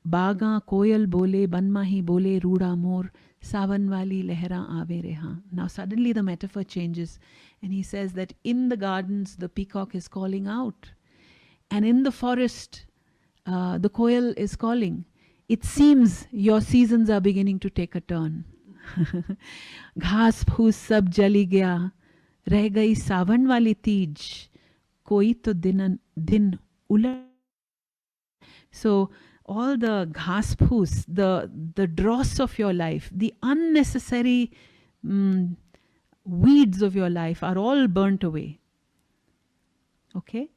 [SPEAKER 2] koyal bole, banmahi bole, ruda mor, savan wali lehra aave reha. Now suddenly the metaphor changes and he says that in the gardens the peacock is calling out, and in the forest the koyal is calling. It seems your seasons are beginning to take a turn. Ghas phus sab jali gaya, reh gayi savan wali teej, koi to din ulat. So all the ghas phus, the dross of your life, the unnecessary weeds of your life are all burnt away. Okay?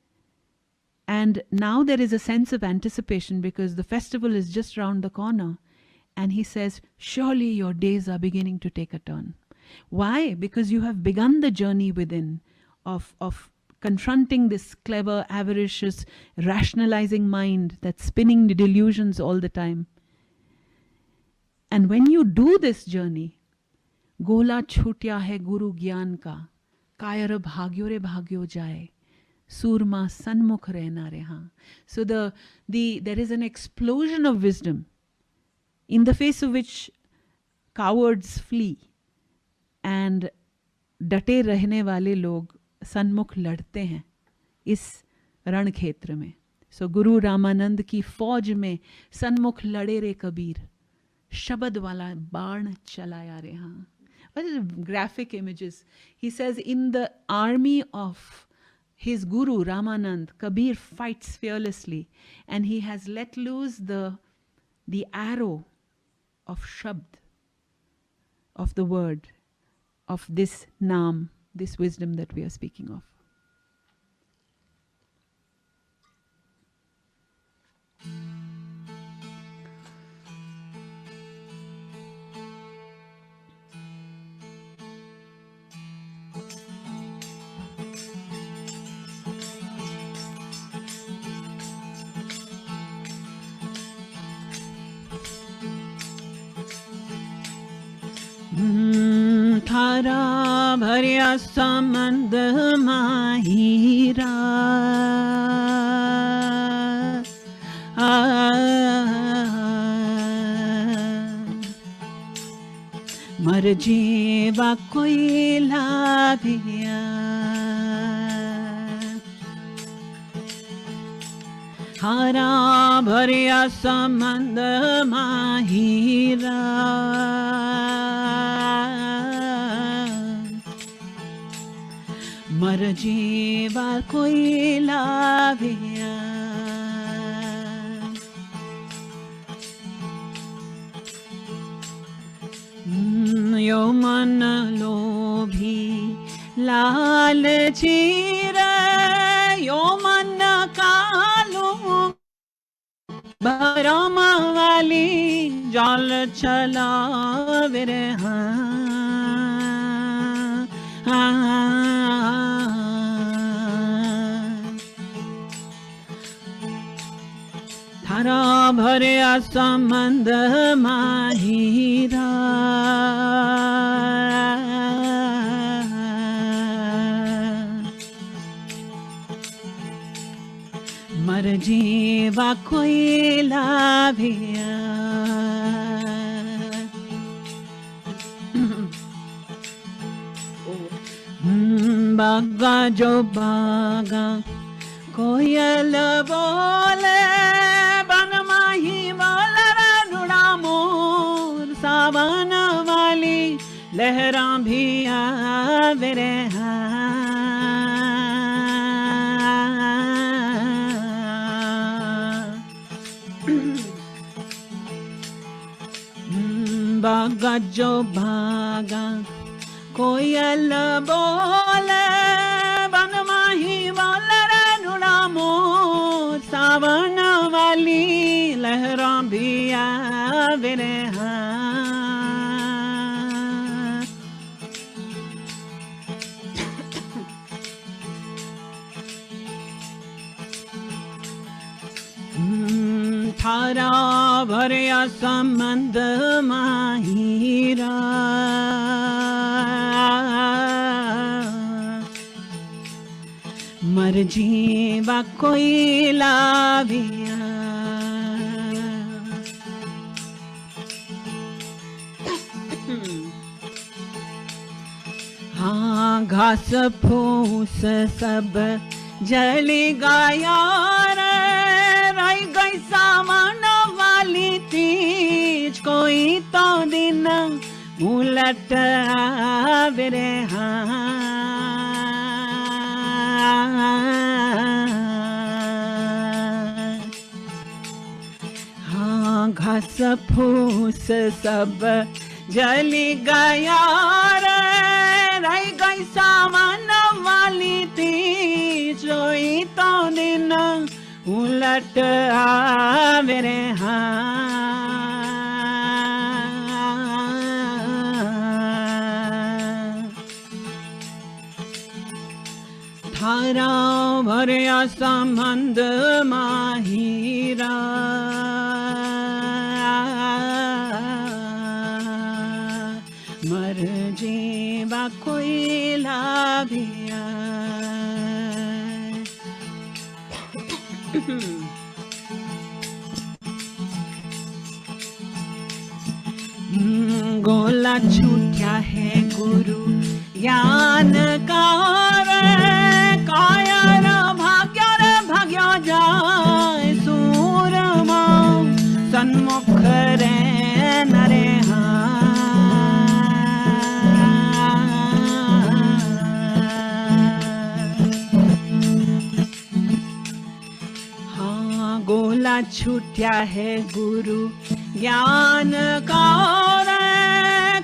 [SPEAKER 2] And now there is a sense of anticipation because the festival is just round the corner. And he says, surely your days are beginning to take a turn. Why? Because you have begun the journey within of confronting this clever, avaricious, rationalizing mind that's spinning the delusions all the time. And when you do this journey, gola chhutya hai guru gyan ka, kayar bhagyo re bhagyo jaye, surma sanmukh rehna reha. So there is an explosion of wisdom in the face of which cowards flee, and डटे रहने वाले लोग सन्मुख लड़ते हैं इस रण क्षेत्र में. सो गुरु रामानंद की फौज में सन्मुख लड़े रे कबीर, शब्द वाला बाण चलाया रे. हाँ, what is graphic images. He says in the army of his guru Ramanand, Kabir fights fearlessly and he has let loose the arrow of shabd, of the word, of this naam, this wisdom that we are speaking of. थारा भरिया समंद माहिरा, मर जीवा कोई लाभिया हरा भरिया संबंध माहीरा मर जीवा कोई लाभिया यो मन लोभी लालची रे यो मन कालो भरम वाली जाल चलावे रे थारा भरिया संबंध माहीरा मर जीवा कोई लाभिया बागा जो बागा कोयल बोले बन माही बोले रुड़ा मोर सावन वाली लहरा भी आवे रे बागा जो भागा कोयल बोले बन माही बोले रुड़ा मोर सावन वाली लहरा भी आवे रे थारा भरिया संबंध माहीरा मर जीवा कोई लाभिया हाँ घास फूस सब जली गाया रही गई सामान वाली तीज कोई तो दिन उलट आवे रे हाँ घास फूस सब जली गया रही गई सामान वाली तीज कोई तो दिन उलट आवे रे थारा भरिया संबंध माहीरा मर जीवा कोई लाभिया गोला छूटा है गुरु ज्ञान का कायर भाग्य जाय सूरमा सन्मुख रे नरे गोला छूटा है गुरु ज्ञान का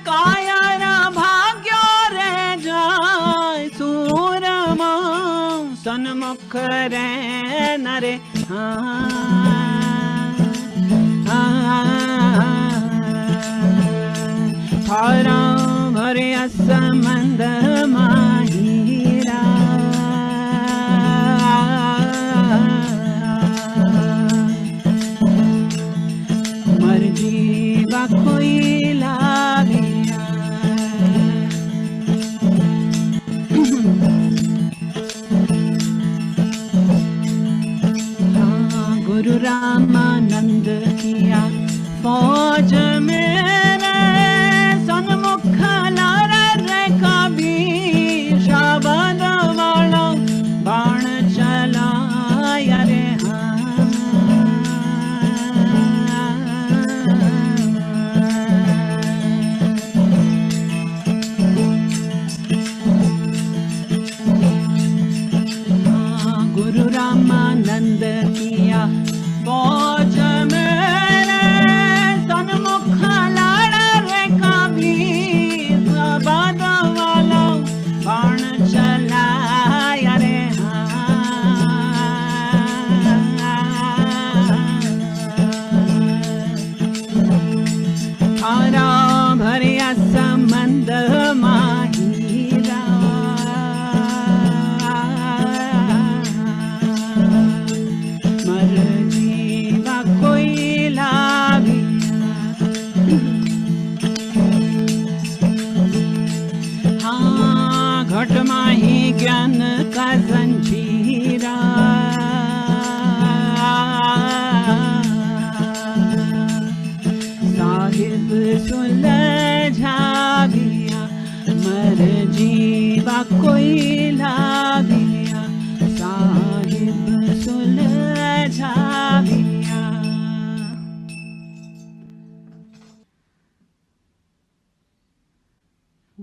[SPEAKER 2] कायर भाग्य रे जाय सूरमा सन्मुख रे नरे थारा भरिया संबंध माहीरा मर जीवा कोई लाभिया गुरु रामानंद किया फौज मेरे सन्मुख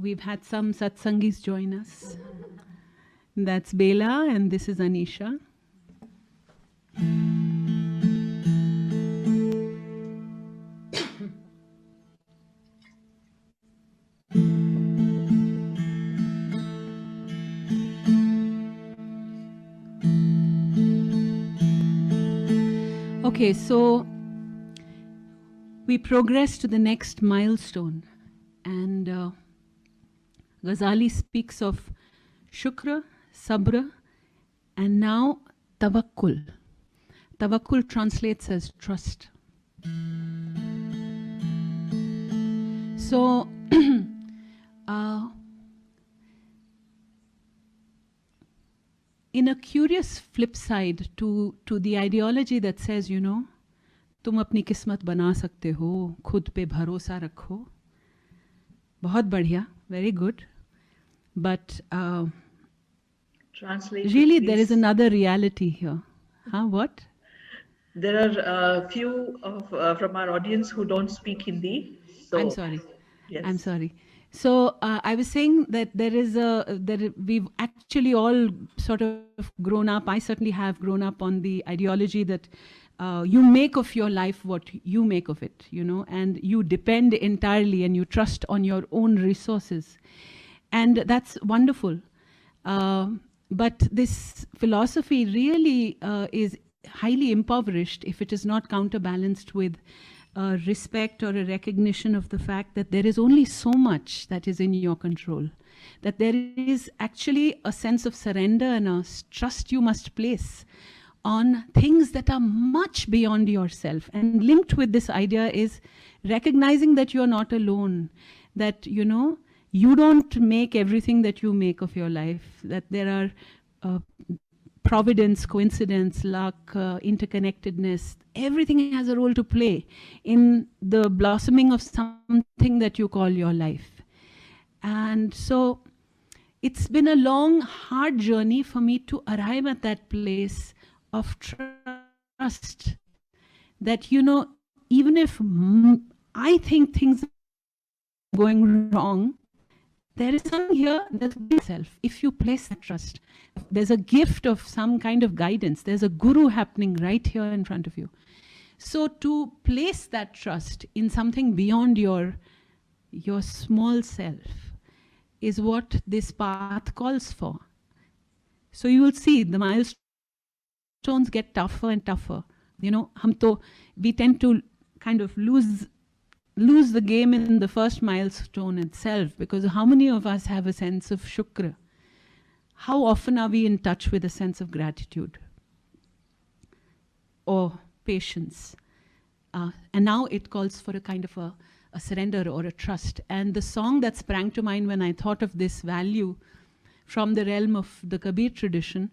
[SPEAKER 2] we've had some satsangis join us. That's Bela and this is Anisha. Okay, so we progress to the next milestone, and Ghazali speaks of shukra, sabra, and now tawakkul. Tawakkul translates as trust. So, in a curious flip side to the ideology that says, you know, तुम अपनी किस्मत बना सकते हो, खुद पे भरोसा रखो, बहुत बढ़िया, very good. But really there is another reality here. Huh? What?
[SPEAKER 1] There are a few of from our audience who don't speak Hindi. So
[SPEAKER 2] I'm sorry.
[SPEAKER 1] Yes.
[SPEAKER 2] I'm sorry. So I was saying that we've actually all sort of grown up. I certainly have grown up on the ideology that you make of your life what you make of it, you know, and you depend entirely and you trust on your own resources. And that's wonderful. But this philosophy really is highly impoverished if it is not counterbalanced with respect or a recognition of the fact that there is only so much that is in your control, that there is actually a sense of surrender and a trust you must place on things that are much beyond yourself. And linked with this idea is recognizing that you're not alone, that, you know, you don't make everything that you make of your life, that there are providence, coincidence, luck, interconnectedness, everything has a role to play in the blossoming of something that you call your life. And so it's been a long, hard journey for me to arrive at that place of trust that, you know, even if I think things are going wrong, there is something here that's itself. If you place that trust, there's a gift of some kind of guidance. There's a guru happening right here in front of you. So to place that trust in something beyond your small self is what this path calls for. So you will see the milestones get tougher and tougher. You know, we tend to kind of lose the game in the first milestone itself, because how many of us have a sense of shukra? How often are we in touch with a sense of gratitude or patience? And now it calls for a kind of a surrender or a trust. And the song that sprang to mind when I thought of this value from the realm of the Kabir tradition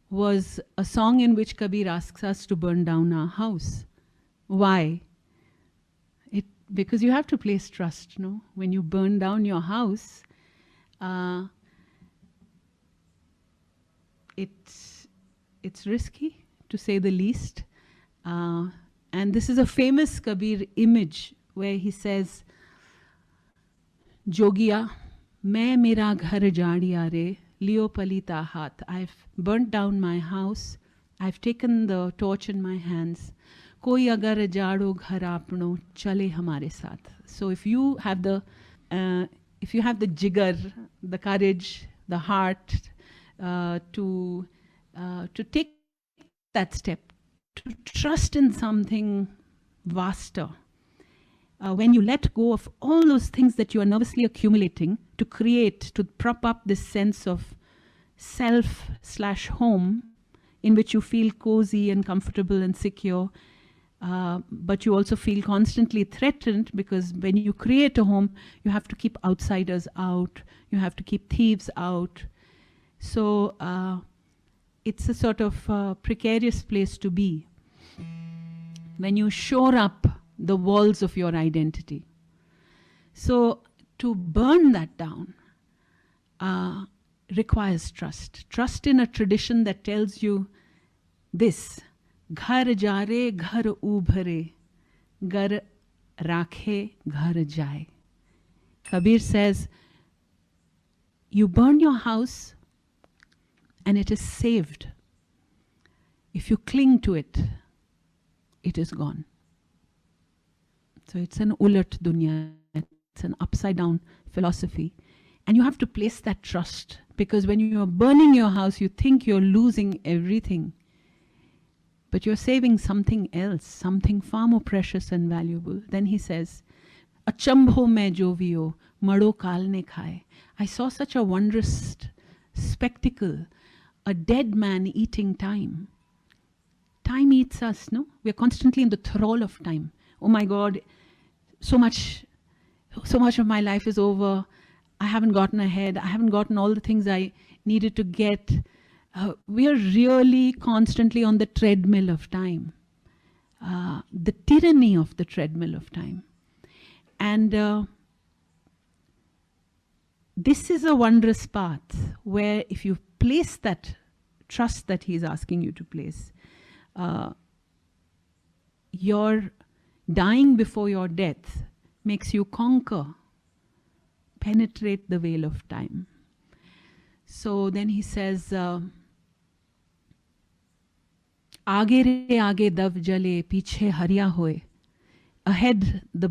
[SPEAKER 2] was a song in which Kabir asks us to burn down our house. Why? Because you have to place trust, no? When you burn down your house, it's risky, to say the least. And this is a famous Kabir image where he says, Jogiya, main mera ghar jaadiya re, liyo palita haath. I've burnt down my house. I've taken the torch in my hands. Koi agar jaado ghar apno chale hamare saath. So if you have the jigar, the courage, the heart to take that step, to trust in something vaster, when you let go of all those things that you are nervously accumulating to prop up this sense of self/home in which you feel cozy and comfortable and secure, but you also feel constantly threatened, because when you create a home, you have to keep outsiders out, you have to keep thieves out. So it's a sort of precarious place to be when you shore up the walls of your identity. So to burn that down requires trust. Trust in a tradition that tells you this: ghar jare ghar ubhare, gar rakhe ghar jaye. Kabir says, You burn your house and it is saved. If you cling to it, it is gone. So it's an ulat dunya, it's an upside down philosophy. And you have to place that trust, because when you are burning your house, you think you're losing everything. But you're saving something else, something far more precious and valuable. Then he says, Achambho mein jovio, mado kal ne khaye. I saw such a wondrous spectacle, a dead man eating time. Time eats us, no? We are constantly in the thrall of time. Oh my God, so much of my life is over. I haven't gotten ahead. I haven't gotten all the things I needed to get. We are really constantly on the treadmill of time. The tyranny of the treadmill of time. And this is a wondrous path where if you place that trust that he's asking you to place, your dying before your death makes you conquer, penetrate the veil of time. So then he says, Aage re aage dav jale, piche harya hoye. Ahead, the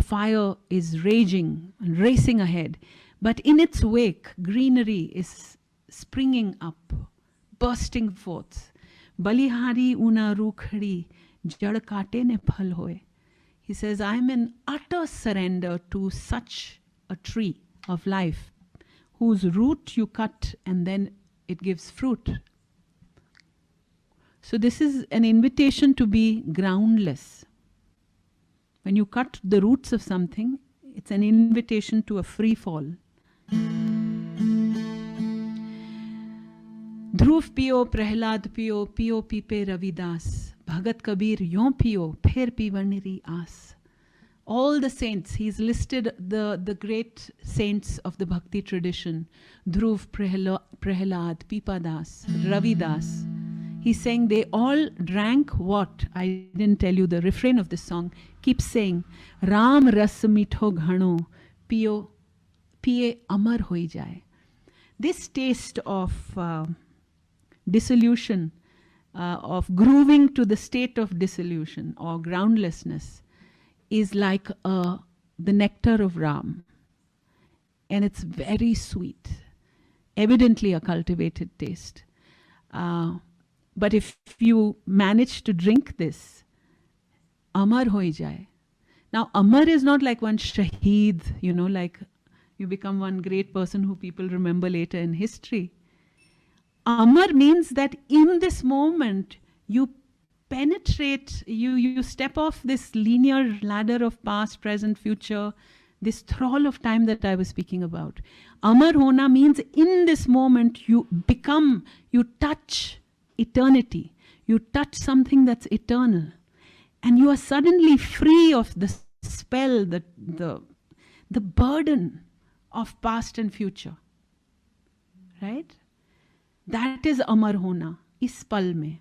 [SPEAKER 2] fire is raging and racing ahead. But in its wake, greenery is springing up, bursting forth. Balihari una rukhdi, jad kaate ne phal hoye. He says, I am in utter surrender to such a tree of life, whose root you cut and then it gives fruit. So this is an invitation to be groundless. When you cut the roots of something, it's an invitation to a free fall. ध्रुव पियो प्रहलाद पियो पियो पीपे रविदास भगत कबीर यों पियो फिर पीवनरी आस. All the saints, he's listed the great saints of the bhakti tradition: Dhruv, Prahlad, Pipadas, Ravidas. He's saying they all drank what? I didn't tell you the refrain of this song. Keeps saying, Ram ras mitho ghano, piye amar hoi jaye. This taste of dissolution, of grooving to the state of dissolution or groundlessness, is like the nectar of Ram. And it's very sweet, evidently a cultivated taste. But if you manage to drink this, Amar hoi jaye. Now, Amar is not like one shaheed, like you become one great person who people remember later in history. Amar means that in this moment, you penetrate, you step off this linear ladder of past, present, future, this thrall of time that I was speaking about. Amar hona means in this moment you touch eternity. You touch something that's eternal. And you are suddenly free of the spell, the burden of past and future. Right? That is Amar hona, is pal mein.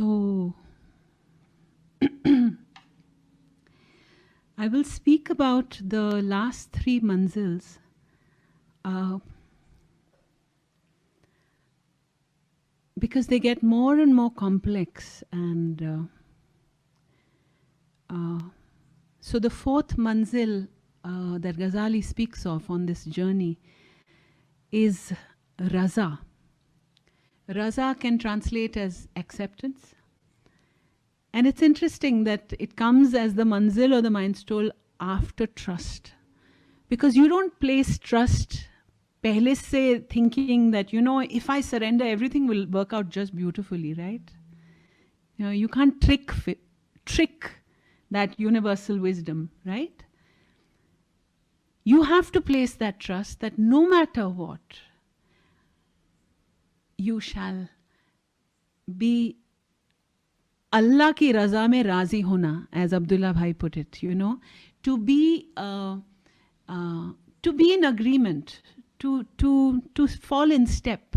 [SPEAKER 2] So, I will speak about the last 3 manzils because they get more and more complex, and so the 4th manzil that Ghazali speaks of on this journey is Raza. Raza can translate as acceptance. And it's interesting that it comes as the manzil or the milestone after trust. Because you don't place trust pehle se thinking that, if I surrender, everything will work out just beautifully, right? You can't trick that universal wisdom, right? You have to place that trust that no matter what, you shall be Allah ki raza mein razi hona, as Abdullah Bhai put it, to be in agreement, to fall in step,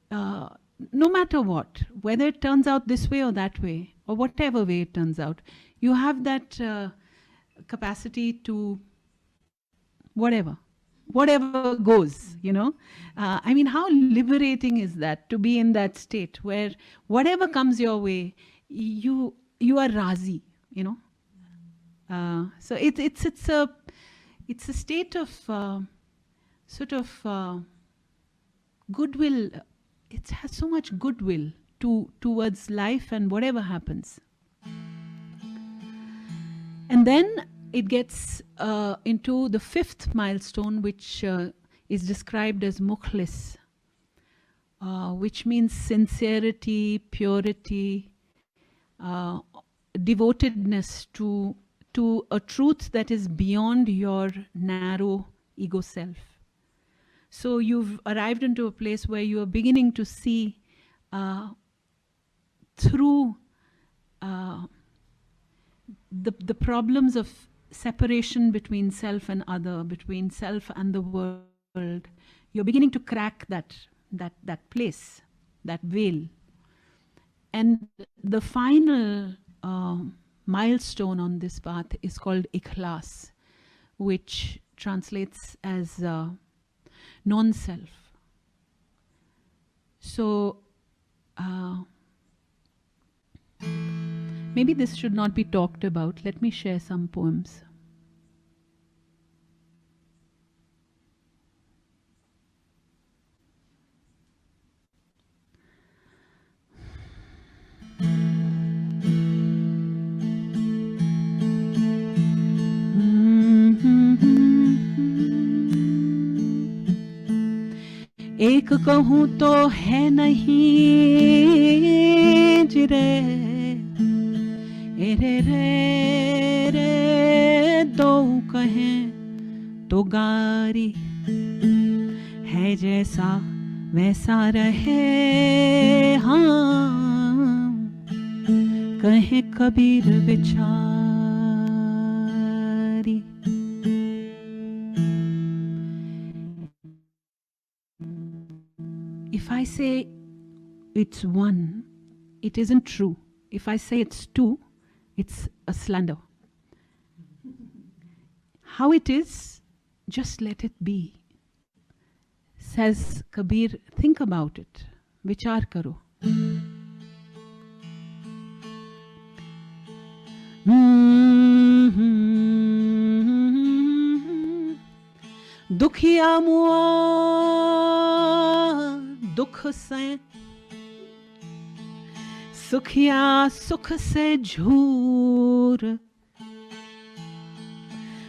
[SPEAKER 2] no matter what, whether it turns out this way or that way, or whatever way it turns out, you have that capacity to whatever goes, I mean, how liberating is that, to be in that state where whatever comes your way, you are razi, so it's a state of sort of goodwill. It has so much goodwill towards life and whatever happens. And then it gets into the 5th milestone, which is described as mukhlis, which means sincerity, purity, devotedness to a truth that is beyond your narrow ego self. So you've arrived into a place where you are beginning to see through the problems of separation between self and other, between self and the world. You're beginning to crack that place, that veil. And the final milestone on this path is called Ikhlas, which translates as non-self. So maybe this should not be talked about. Let me share some poems. एक कहूँ तो है नहीं जिरे रे रे रे, दो कहें तो गारी है, जैसा वैसा रहे हाँ, कहे कबीर बिचारी। If I say it's 1, it isn't true. If I say it's 2, it's a slander. How it is, just let it be. Says Kabir, think about it. Vichar karo. Dukhiya mua dukh se, sukhiya sukh se jhoor,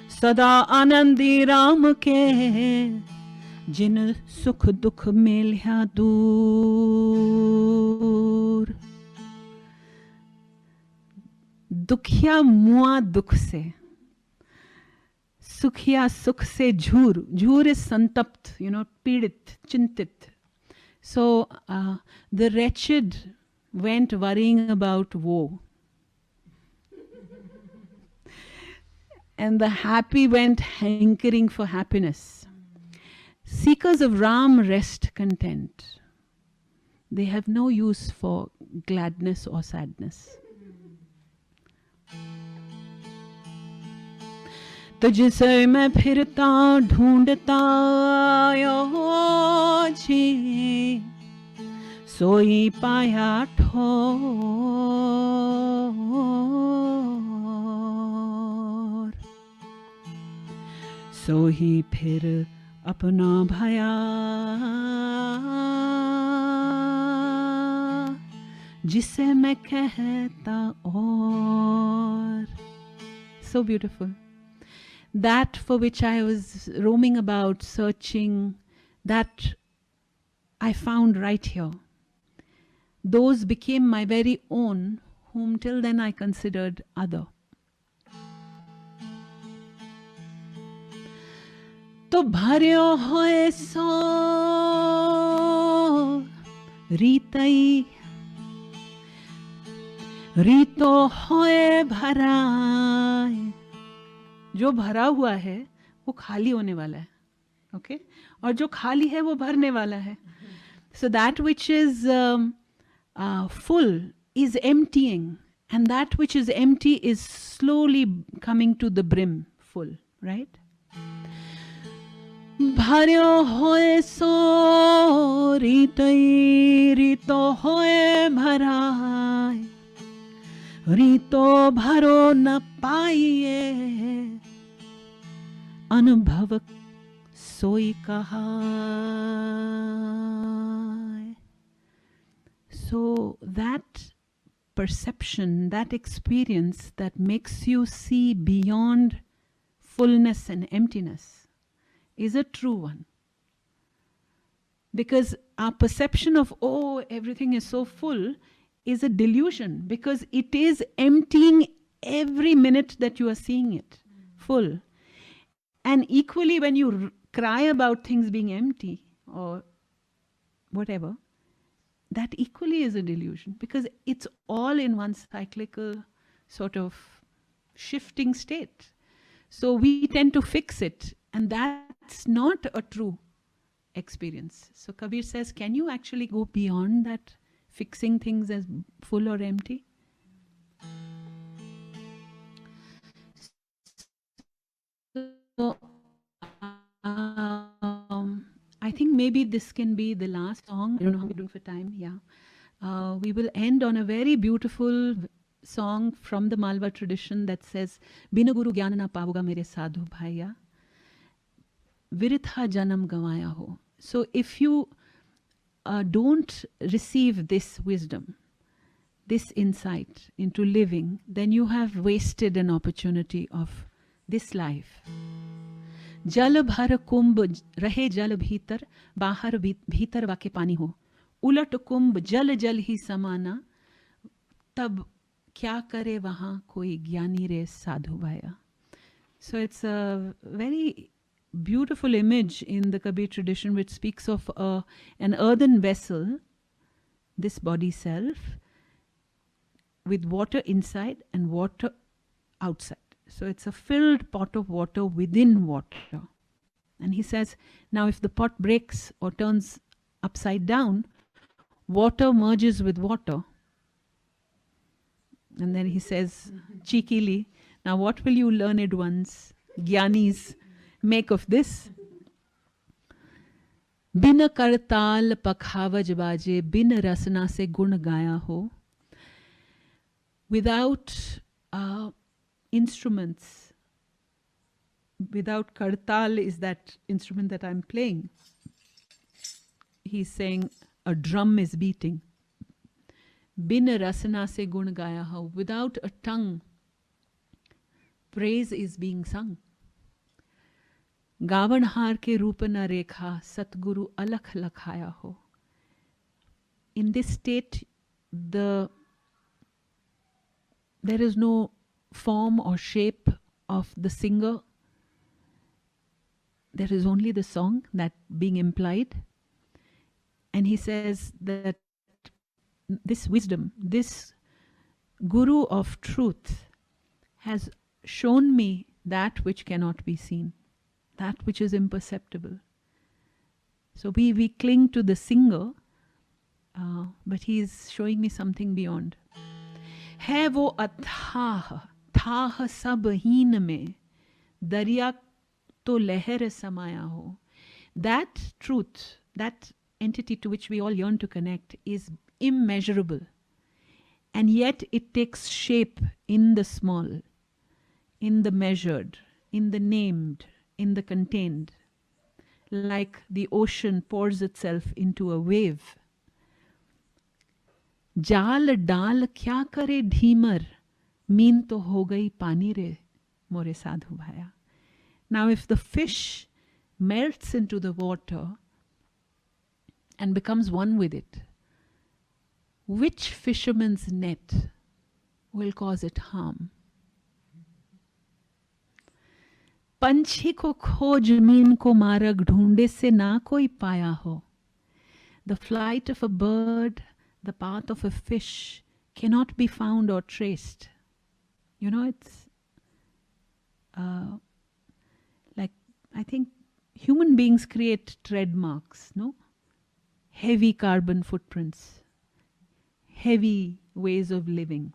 [SPEAKER 2] sada anandi Ram ke, jin sukh dukh milya dur. Dukhiya mua dukh se, sukhiya sukh se jhoor. Jhoor is santapt, pidit, chintit. So the wretched went worrying about woe, and the happy went hankering for happiness. Seekers of Ram rest content. They have no use for gladness or sadness. तुझसे मैं फिरता ढूंढता आयो जी, सोई पाया ठोर, सोही फिर अपना भया, जिसे मैं कहता और. So beautiful. That for which I was roaming about, searching, that I found right here. Those became my very own, whom till then I considered other. तो भर्यो होए सो रीतई, रीतो होए भराए. जो भरा हुआ है वो खाली होने वाला है, ओके, और जो खाली है वो भरने वाला है. So that which is full is emptying, and that which is empty is slowly coming to the brim full, right? भर्यो होए सो रीतई, रीतो होए भराए, रीतो भरो न पाइए, अनुभव सोई कहा. So that perception, that experience that makes you see beyond fullness and emptiness is a true one. Because our perception of, oh, everything is so full, is a delusion, because it is emptying every minute that you are seeing it full. And equally, when you cry about things being empty or whatever, that equally is a delusion, because it's all in one cyclical sort of shifting state. So we tend to fix it, and that's not a true experience. So Kabir says, can you actually go beyond that fixing things as full or empty? So I think maybe this can be the last song. I don't know how we're doing for time. Yeah. We will end on a very beautiful song from the Malwa tradition that says, Bina Guru Gyan na pavuga mere sadhu bhaiya, viritha janam gawaya ho. So if you don't receive this wisdom, this insight into living, then you have wasted an opportunity of this life. जल भर कुंभ रहे जल भीतर, बाहर भीतर वाके पानी हो, उलट कुंभ जल जल ही समाना, तब क्या करे वहाँ कोई ज्ञानी रे साधु भाया. So it's a very beautiful image in the Kabir tradition, which speaks of an earthen vessel, this body self, with water inside and water outside. So it's a filled pot of water within water. And he says, now if the pot breaks or turns upside down, water merges with water. And then he says cheekily, now what will you learned ones, Gyanis, make of this? बिन करताल पखावज बाजे, बिन रसना से गुण गाया हो. Without instruments, without kartal is that instrument that I'm playing. He's saying a drum is beating. Bin rasana se gun gaya ho. Without a tongue, praise is being sung. Gavan har ke roop na rekha, Satguru alakh lakhaya ho. In this state, there is no form or shape of the singer. There is only the song that being implied. And he says that this wisdom, this Guru of truth has shown me that which cannot be seen, that which is imperceptible. So we cling to the singer, but he's showing me something beyond. है वो अथाह, थाह सब हीन में, दरिया तो लहर समाया हो. That truth, that entity to which we all yearn to connect, is immeasurable. And yet it takes shape in the small, in the measured, in the named, in the contained. Like the ocean pours itself into a wave. जाल डाल क्या करे Dhimar, mean तो हो गई पानी रे मोरे साधु भाया. Now if the fish melts into the water and becomes one with it, which fisherman's net will cause it harm? पंछी को खोज मीन को मार्ग ढूंढे से ना कोई पाया हो. The flight of a bird, the path of a fish cannot be found or traced. You know, it's like, I think human beings create tread marks, no? Heavy carbon footprints, heavy ways of living.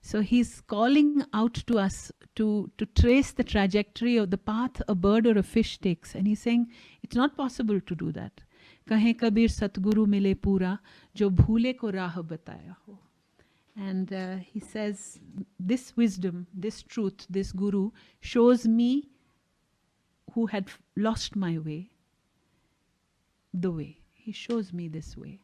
[SPEAKER 2] So he's calling out to us to trace the trajectory of the path a bird or a fish takes. And he's saying, it's not possible to do that. कहे कबीर सतगुरु मिले पूरा, जो भूले को राह बताया हो. And he says, this wisdom, this truth, this guru shows me, who had lost my way, the way. He shows me this way.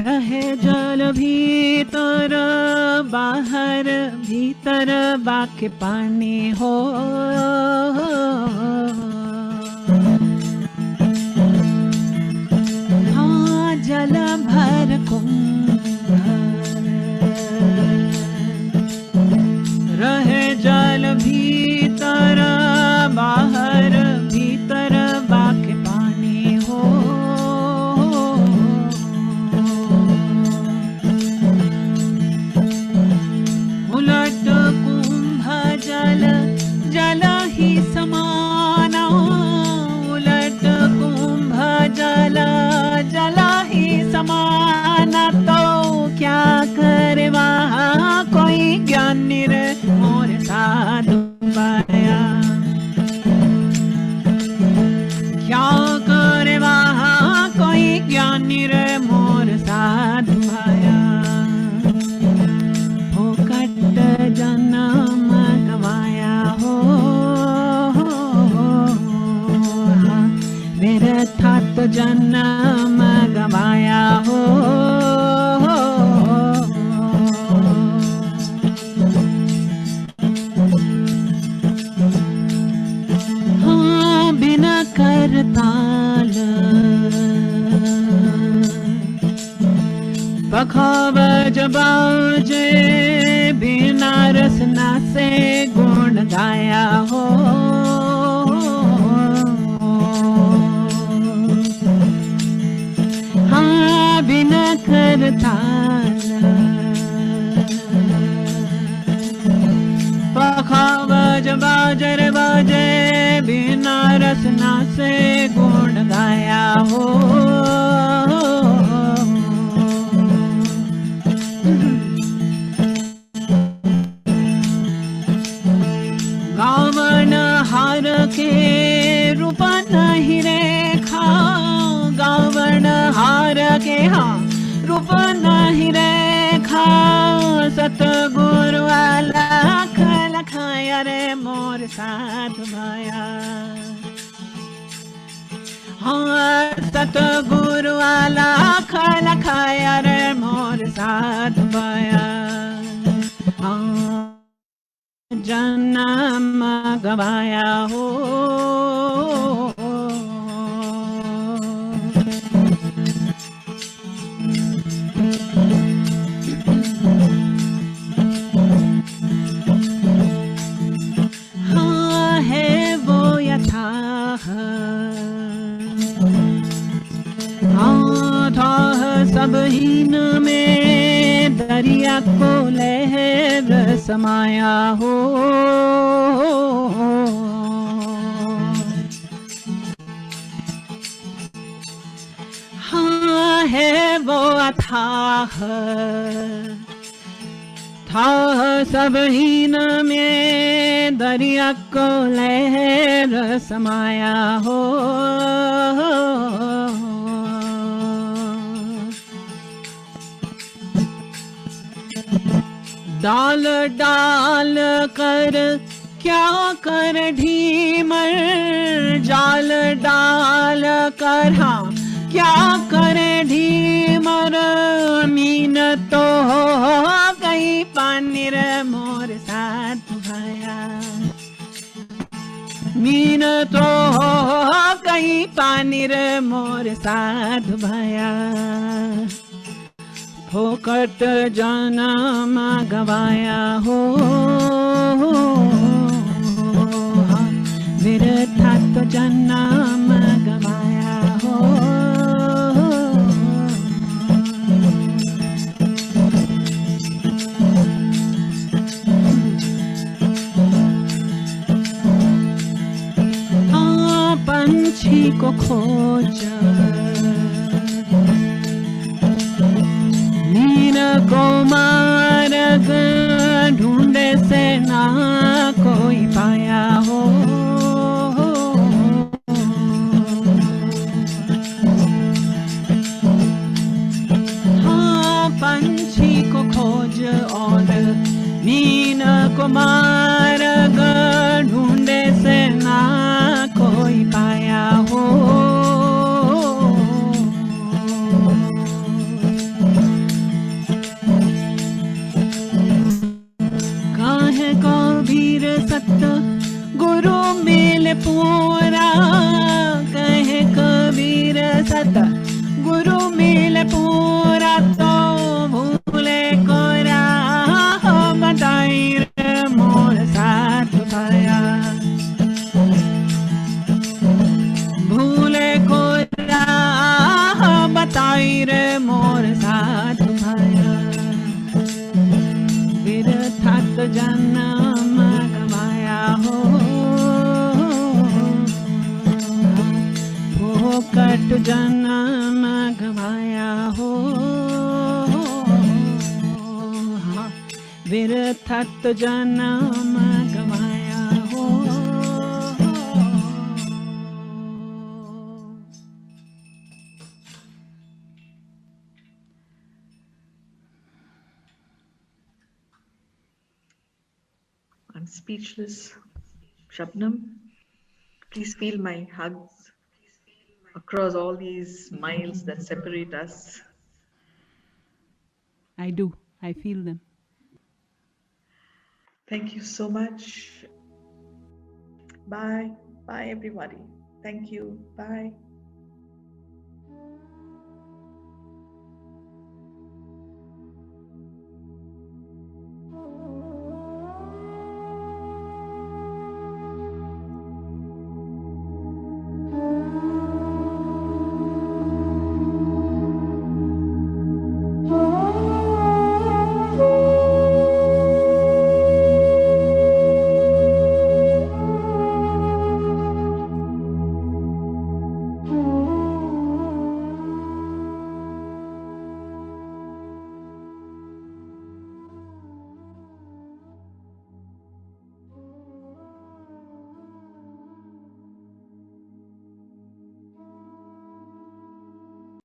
[SPEAKER 2] रहे जल भीतर बाहर भीतर बाके पानी हो. हाँ जल भर कुंभ रहे जल भीतर बाहर भीतर बाके पानी हो. उलट कुंभ जल जल ही समाना. उलट कुंभ जल जल ही समाना. तो क्या करे वहाँ कोई ज्ञानी रे मोर साधु भाया. क्या करे वहाँ कोई ज्ञानी रे मोर साधु भाया. फोकट जन्म गवाया हो. मेरे था तो जन्म गवाया हो. हाँ बिना करताल पखावज बाजे बिना रसना से गुण गाया हो. हाँ बिना करताल पखावज बाजर बाजे बिना रसना से गुण गाया हो. साथ भाया हाँ सतगुरु वाला खाला खाया रे मोर साथ भाया हाँ जन्म गवाया हो हाँ है वो यथाह हाँ था सब हीन में दरिया को लहर समाया हो हाँ है वो अथाह था सब हीन में दरिया को लहर समाया हो डाल डाल कर क्या कर ढीमर जाल डाल कर हाँ क्या करे ढीमर मीन तो हो गई पानी रे मोर साथ भाया मीन तो हो गई पानी रे मोर साथ भाया फोकट जन्म गवाया हो व्यर्था तो जन्म गवाया हो पंछी को खोज मीन को मार्ग ढूंढे से ना कोई पाया हो हाँ पंछी को खोज और मीन को मार्ग ढूंढे से ना कोई पाया हो काहे को वीर सत्य गुरु मिल पूरा कहे कबीर सत्य गुरु मिल पूरा तो भूले को राह बताई रे मोर साथ भाया भूले को राह बताई रे मोर साथ भाया व्यर्था तो जन्म गवाया हो फोकट जन्म गवाया हो व्यर्था तो जन्म गवाया हो
[SPEAKER 1] I'm speechless. Shabnam, please feel my hugs across all these miles that separate us.
[SPEAKER 2] I do. I feel them.
[SPEAKER 1] Thank you so much. Bye. Bye, everybody. Thank you. Bye.